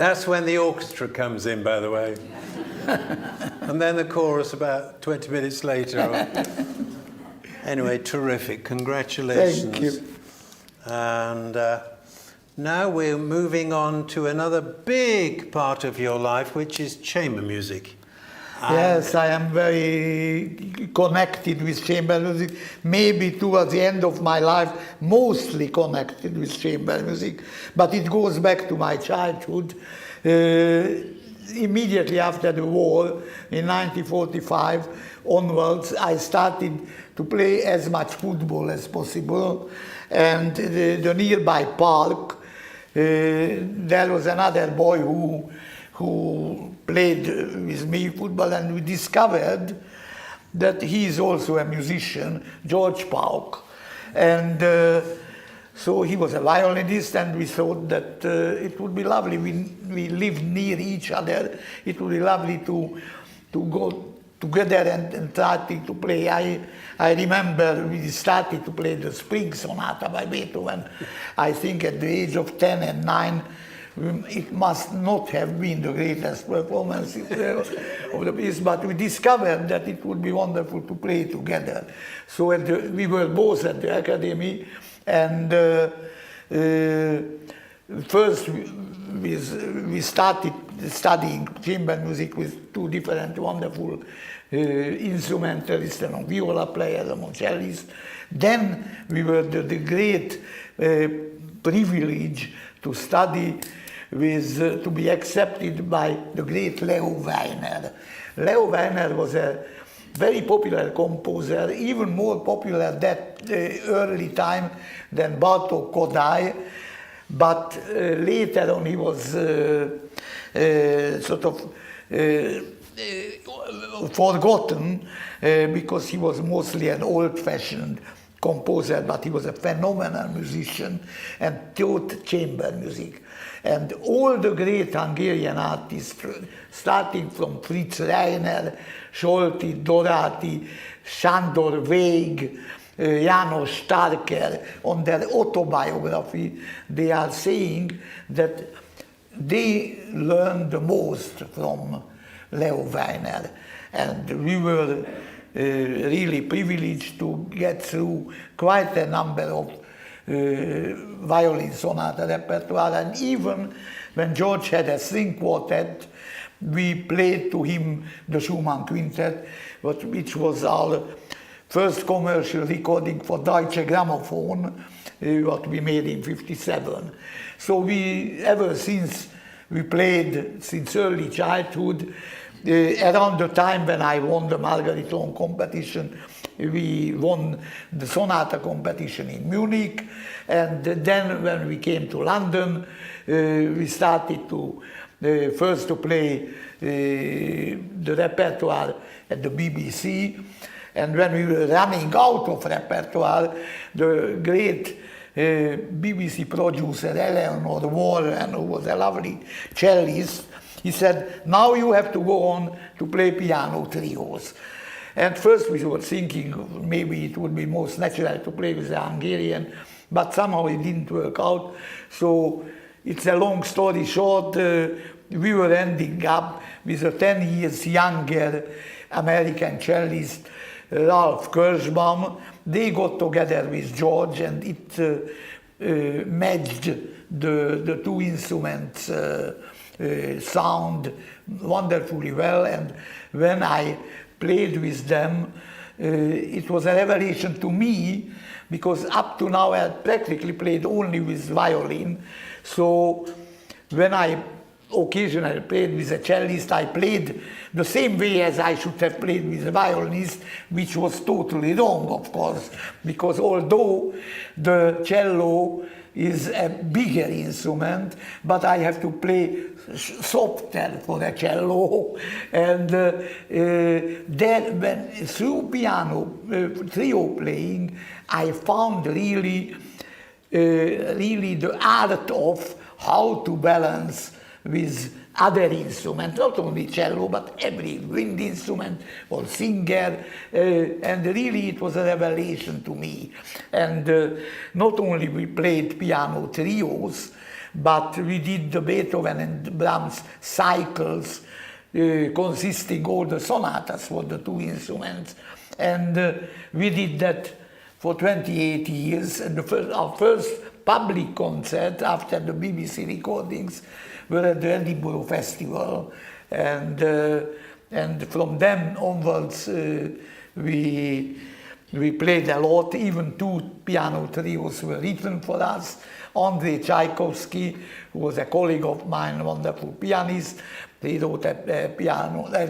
That's when the orchestra comes in, by the way. And then the chorus about 20 minutes later. Anyway, terrific. Congratulations. Thank you. And now we're moving on to another big part of your life, which is chamber music. Yes, I am very connected with chamber music. Maybe towards the end of my life, mostly connected with chamber music. But it goes back to my childhood. Immediately after the war, in 1945 onwards, I started to play as much football as possible. And the nearby park, there was another boy who played with me football, and we discovered that he is also a musician, George Pauk. And so he was a violinist, and we thought that it would be lovely. We lived near each other. It would be lovely to go together and starting to play. I remember we started to play the Spring Sonata by Beethoven, I think at the age of 10 and 9. It must not have been the greatest performance of the piece, but we discovered that it would be wonderful to play together. So we were both at the academy, and first we started studying chamber music with two different wonderful instrumentalists, and viola players and cellists. Then we were the great privilege to study to be accepted by the great Leo Weiner. Leo Weiner was a very popular composer, even more popular that early time than Bartók Kodály, but later on he was sort of forgotten because he was mostly an old-fashioned composer, but he was a phenomenal musician and taught chamber music. And all the great Hungarian artists, starting from Fritz Reiner, Solti, Dorati, Sándor Vég, János Starker, on their autobiography, they are saying that they learned the most from Leo Weiner. And we were really privileged to get through quite a number of violin sonata repertoire, and even when George had a string quartet, we played to him the Schumann quintet, which was our first commercial recording for Deutsche Grammophon, what we made in '57. So ever since we played, since early childhood, around the time when I won the Margaritone competition, we won the sonata competition in Munich, and then when we came to London, we started to first to play the repertoire at the BBC, and when we were running out of repertoire, the great BBC producer Eleanor Warren, who was a lovely cellist, he said, now you have to go on to play piano trios. And first we were thinking maybe it would be most natural to play with the Hungarian, but somehow it didn't work out. So it's a long story short, we were ending up with a 10 years younger American cellist, Ralph Kirschbaum. They got together with George, and it matched the two instruments sound wonderfully well. And when I played with them, it was a revelation to me, because up to now I had practically played only with violin. So when I occasionally played with a cellist, I played the same way as I should have played with a violinist, which was totally wrong, of course, because although the cello is a bigger instrument, but I have to play softer for the cello, and then when through piano trio playing, I found really the art of how to balance with other instruments, not only cello, but every wind instrument or singer, and really it was a revelation to me. And not only we played piano trios, but we did the Beethoven and Brahms cycles consisting all the sonatas for the two instruments. And we did that for 28 years. And our first public concert after the BBC recordings were at the Edinburgh Festival. And from then onwards, we played a lot. Even two piano trios were written for us. Andrei Tchaikovsky, who was a colleague of mine, wonderful pianist, he wrote a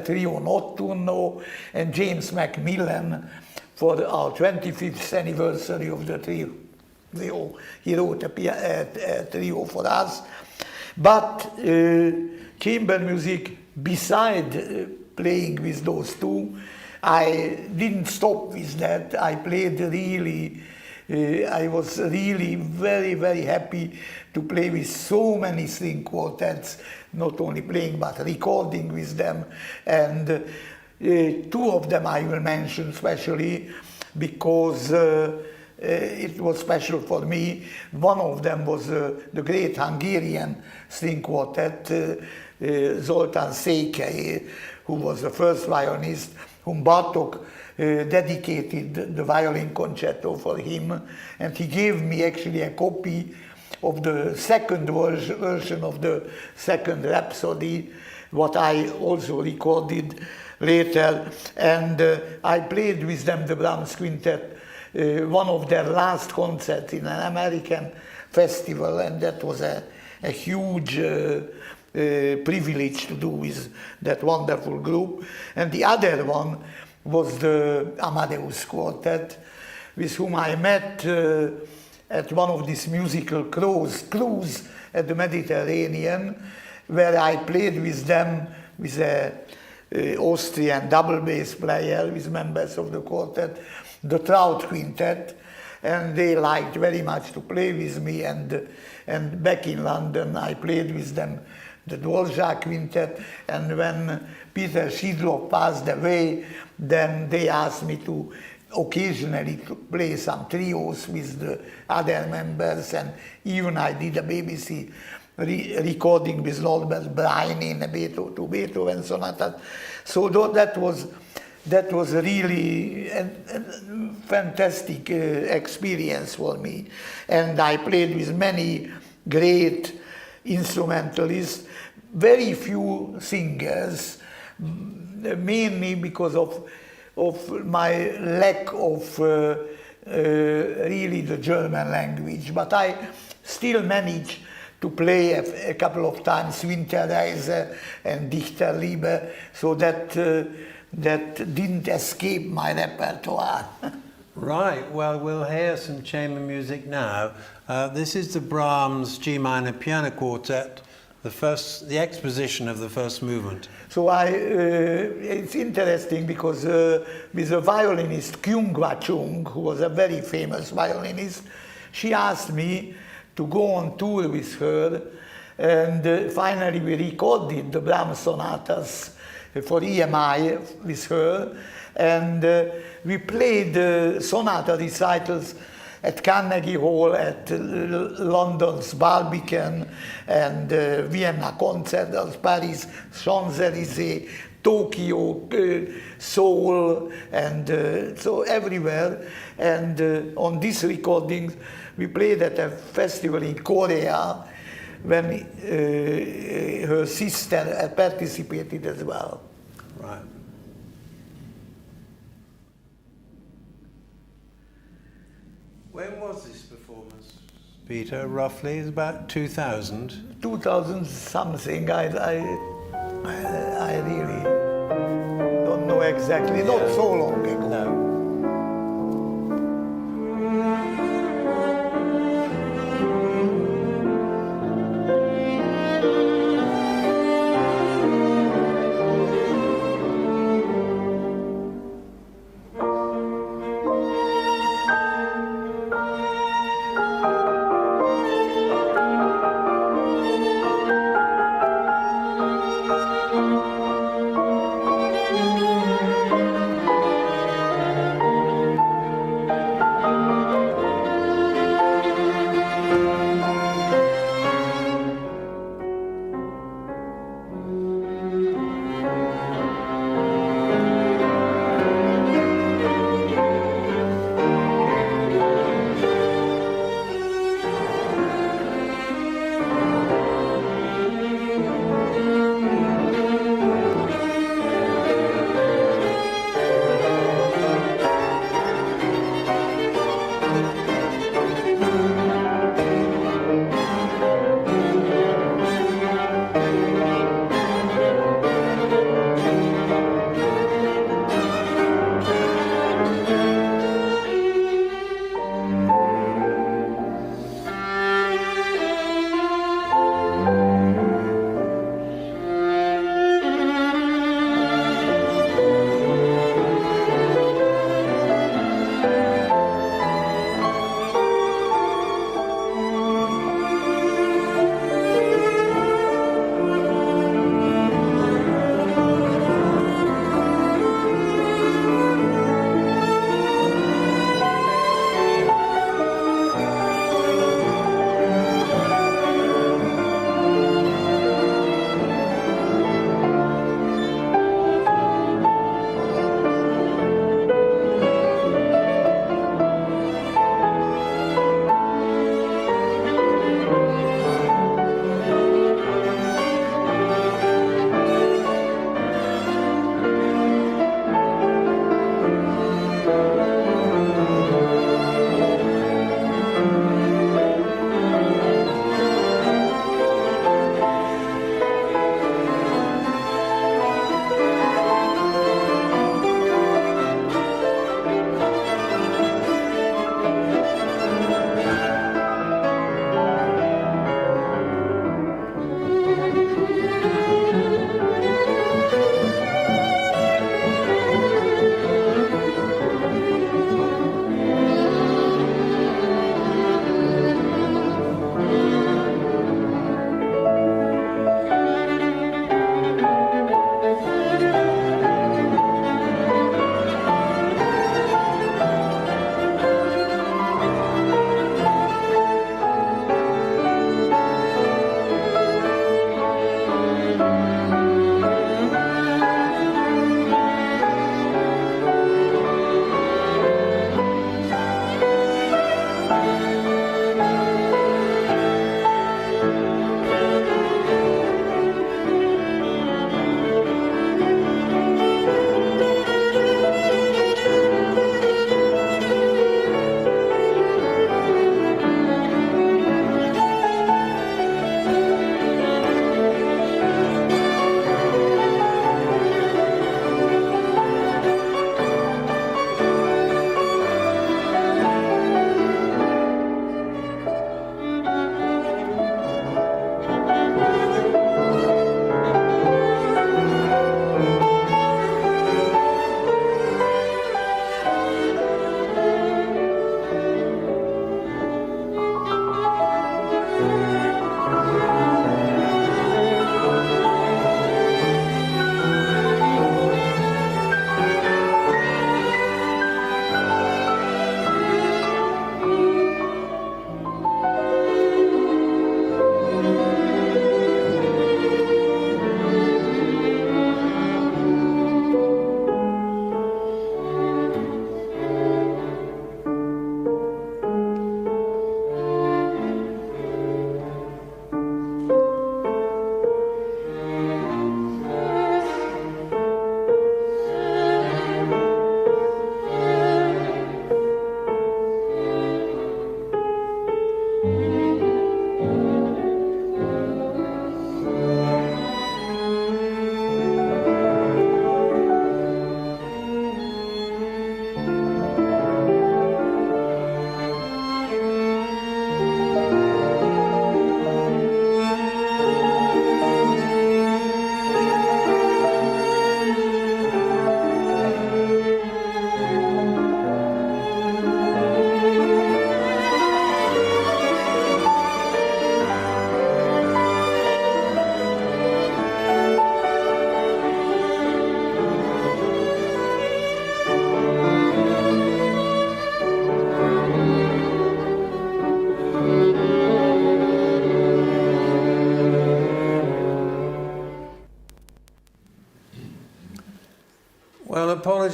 trio notturno, and James Macmillan, for our 25th anniversary of the trio, he wrote a trio for us. But chamber music, beside playing with those two, I didn't stop with that. I played really, I was really very, very happy to play with so many string quartets, not only playing but recording with them. And two of them I will mention especially because it was special for me. One of them was the great Hungarian string quartet, Zoltán Székely, who was the first violinist, whom Bartók dedicated the violin concerto for him, and he gave me actually a copy of the second version of the second Rhapsody, what I also recorded later, and I played with them the Brahms Quintet, one of their last concerts in an American festival, and that was a huge privilege to do with that wonderful group. And the other one was the Amadeus Quartet, with whom I met at one of these musical cruises at the Mediterranean, where I played with them with an Austrian double bass player, with members of the quartet, the Trout Quintet, and they liked very much to play with me. And back in London, I played with them the Dvorak Quintet, and when Peter Szydlov passed away, then they asked me to occasionally to play some trios with the other members, and even I did a BBC recording with Norbert Brain in two Beethoven sonatas. So that was really a fantastic experience for me, and I played with many great instrumentalists, very few singers, mainly because of my lack of really the German language. But I still managed to play a couple of times Winterreise and Dichterliebe, so that didn't escape my repertoire. Right, well, we'll hear some chamber music now. This is the Brahms G minor piano quartet, the exposition of the first movement. So it's interesting because with the violinist Kyung-Hwa Chung, who was a very famous violinist, she asked me to go on tour with her, and finally we recorded the Brahms sonatas for EMI with her, and we played sonata recitals at Carnegie Hall, at London's Barbican, and Vienna Concert Halls, Paris, Champs-Élysées, Tokyo, Seoul, and so everywhere. And on these recordings, we played at a festival in Korea when her sister participated as well. Right. When was this performance, Peter, roughly? It's about 2000? 2000 something, I really don't know exactly, Yeah. not so long ago. No.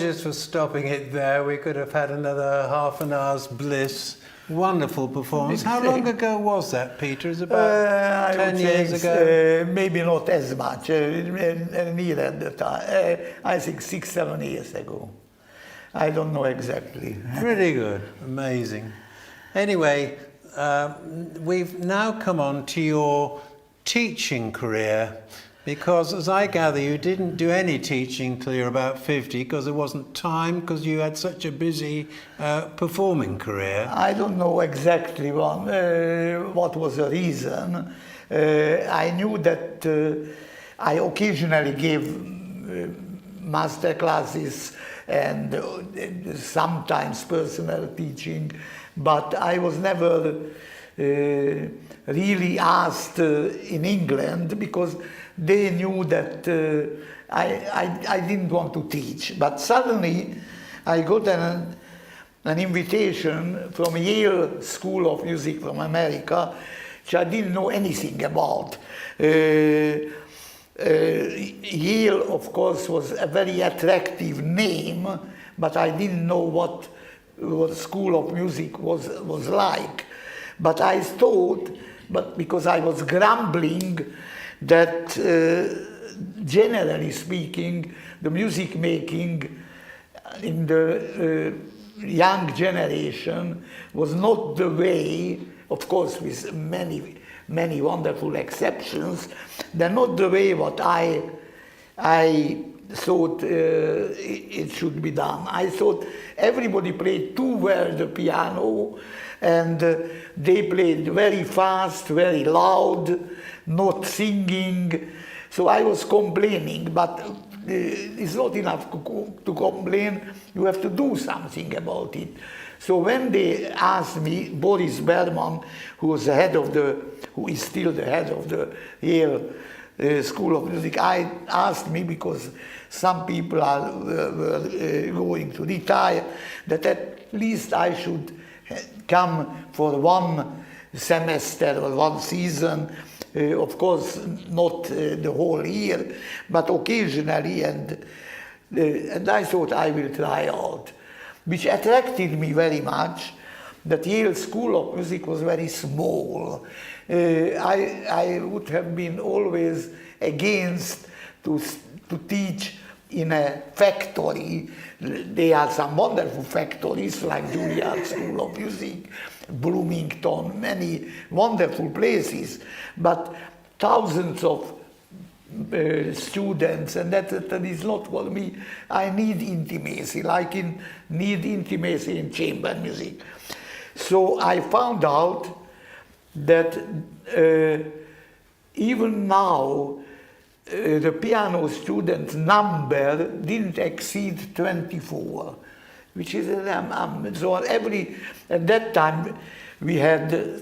apologies for stopping it there. We could have had another half an hour's bliss. Wonderful performance. How long ago was that, Peter? It's about 10 years ago? Maybe not as much, near at the time. I think 6-7 years ago. I don't know exactly. Pretty good. Amazing. Anyway, we've now come on to your teaching career, because as I gather you didn't do any teaching till you're about 50 because there wasn't time, because you had such a busy performing career. I don't know exactly what was the reason. I knew that I occasionally gave master classes and sometimes personal teaching, but I was never really asked in England, because they knew that I didn't want to teach. But suddenly I got an invitation from Yale School of Music from America, which I didn't know anything about. Yale, of course, was a very attractive name, but I didn't know what School of Music was like. But I thought, because I was grumbling that generally speaking, the music making in the young generation was not the way, of course with many wonderful exceptions, they're not the way what I thought it should be done. I thought everybody played too well the piano, and they played very fast, very loud, not singing. So I was complaining, but it's not enough to complain, you have to do something about it. So when they asked me, Boris Berman, who is still the head of the Yale School of Music, asked me, because some people were going to retire, that at least I should come for one semester or one season, of course not the whole year, but occasionally, and I thought I will try out, which attracted me very much, that Yale School of Music was very small. I would have been always against to teach in a factory. There are some wonderful factories like Juilliard School of Music, Bloomington, many wonderful places, but thousands of students, and that is not for me. I need intimacy, need intimacy in chamber music. So I found out that even now the piano student number didn't exceed 24, which is so at that time we had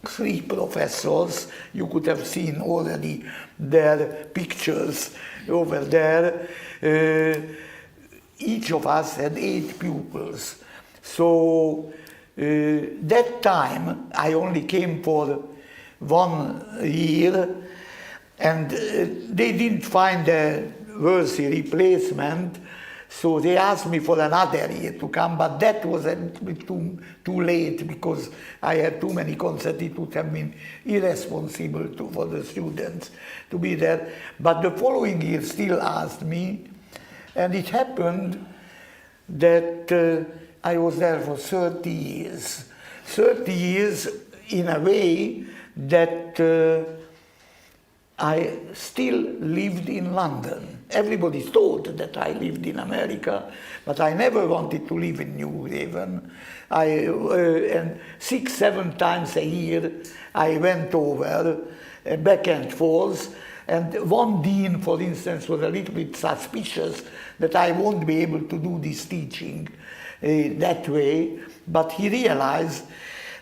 3 professors. You could have seen already their pictures over there. Each of us had 8 pupils. So that time I only came for 1 year, and they didn't find a worthy replacement, so they asked me for another year to come, but that was a bit too late, because I had too many concerts. It would have been irresponsible for the students to be there. But the following year still asked me, and it happened that I was there for 30 years. 30 years in a way that I still lived in London. Everybody thought that I lived in America, but I never wanted to live in New Haven. And 6-7 times a year I went over, back and forth, and one dean, for instance, was a little bit suspicious that I won't be able to do this teaching that way, but he realized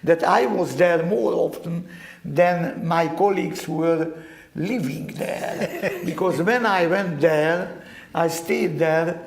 that I was there more often than my colleagues who were living there. Because when I went there, I stayed there,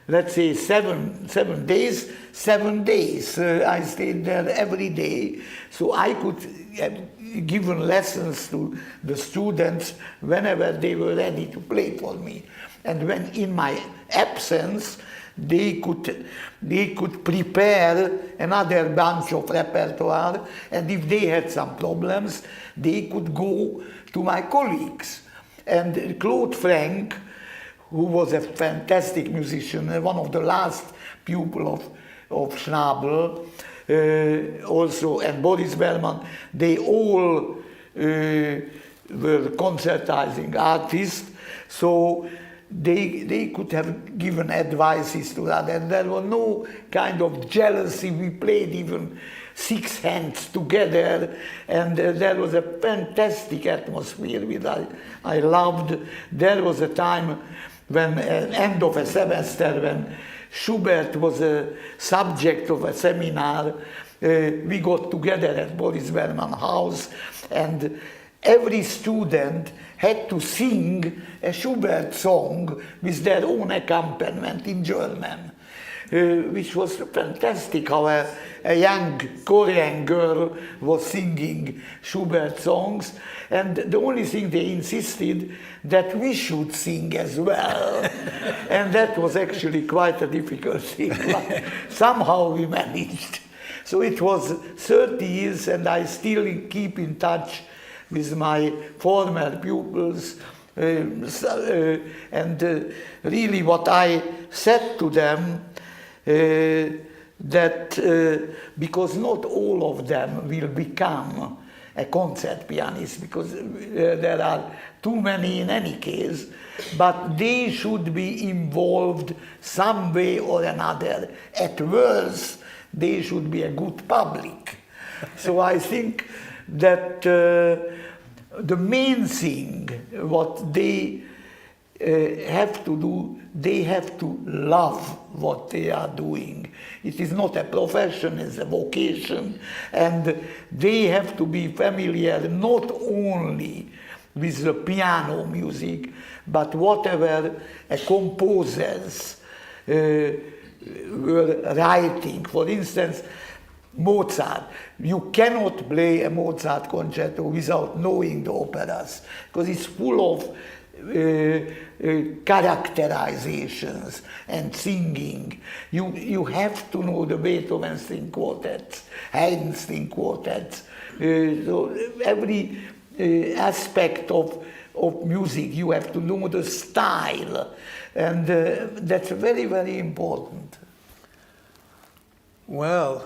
let's say 7 days. 7 days I stayed there every day, so I could have given lessons to the students whenever they were ready to play for me. And when in my absence, they could prepare another bunch of repertoire, and if they had some problems, they could go to my colleagues. And Claude Frank, who was a fantastic musician, one of the last pupils of Schnabel, also, and Boris Bellman, they all were concertizing artists, so they could have given advices to that, and there was no kind of jealousy. We played even 6 hands together, and there was a fantastic atmosphere which I loved. There was a time when, end of a semester, when Schubert was a subject of a seminar, we got together at Boris Bellman house, and every student had to sing a Schubert song with their own accompaniment in German, which was fantastic how a young Korean girl was singing Schubert songs, and the only thing they insisted that we should sing as well. And that was actually quite a difficult thing, but somehow we managed. So it was 30 years, and I still keep in touch with my former pupils, and really what I said to them, that because not all of them will become a concert pianist, because there are too many in any case, but they should be involved some way or another. At worst, they should be a good public. So I think that the main thing what they have to do, they have to love what they are doing. It is not a profession, it's a vocation, and they have to be familiar not only with the piano music, but whatever composers were writing. For instance, Mozart. You cannot play a Mozart concerto without knowing the operas, because it's full of characterizations and singing. You have to know the Beethoven string quartets, Haydn string quartets. So every aspect of music, you have to know the style, and that's very, very important. Well,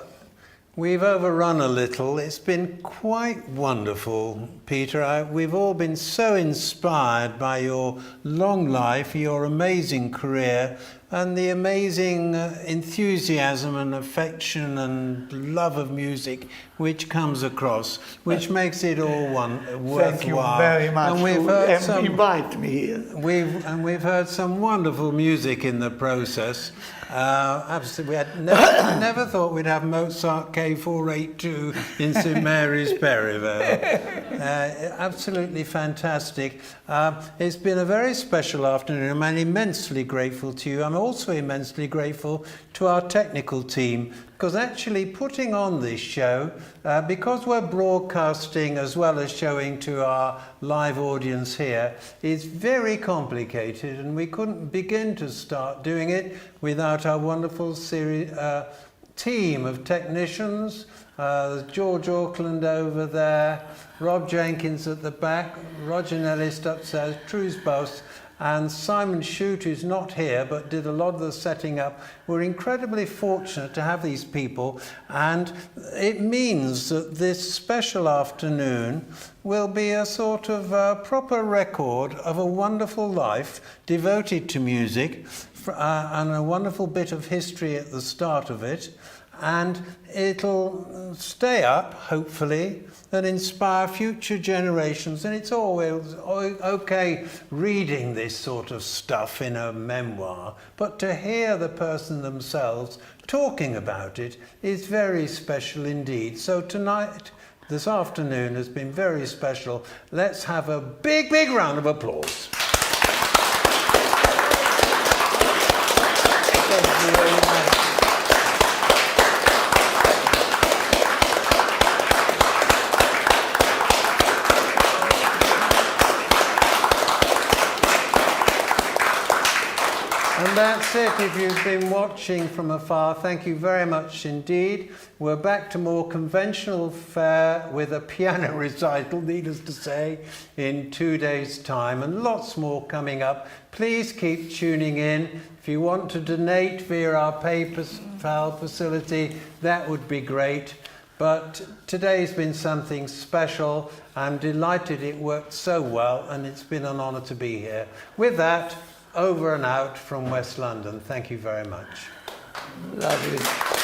we've overrun a little. It's been quite wonderful, Peter. We've all been so inspired by your long life, your amazing career, and the amazing enthusiasm and affection and love of music which comes across, which makes it all worthwhile. Thank you very much and we've heard to invite me here. We've heard some wonderful music in the process. Absolutely, I never thought we'd have Mozart K482 in St Mary's Perivale. Absolutely fantastic. It's been a very special afternoon. I'm immensely grateful to you. I'm also immensely grateful to our technical team, because actually putting on this show, because we're broadcasting as well as showing to our live audience here, is very complicated, and we couldn't begin to start doing it without our wonderful team of technicians, George Auckland over there, Rob Jenkins at the back, Roger Nellis upstairs, Trues Boss, and Simon Shute, who's not here but did a lot of the setting up. We're incredibly fortunate to have these people, and it means that this special afternoon will be a sort of proper record of a wonderful life devoted to music, and a wonderful bit of history at the start of it. And it'll stay up, hopefully, and inspire future generations. And it's always okay reading this sort of stuff in a memoir, but to hear the person themselves talking about it is very special indeed. So tonight, this afternoon, has been very special. Let's have a big, big round of applause. Thank you very much. And that's that's it. If you've been watching from afar, thank you very much indeed. We're back to more conventional fare with a piano recital, needless to say, in 2 days' time, and lots more coming up. Please keep tuning in. If you want to donate via our PayPal facility, that would be great. But today's been something special. I'm delighted it worked so well, and it's been an honour to be here. With that, over and out from West London. Thank you very much. Lovely.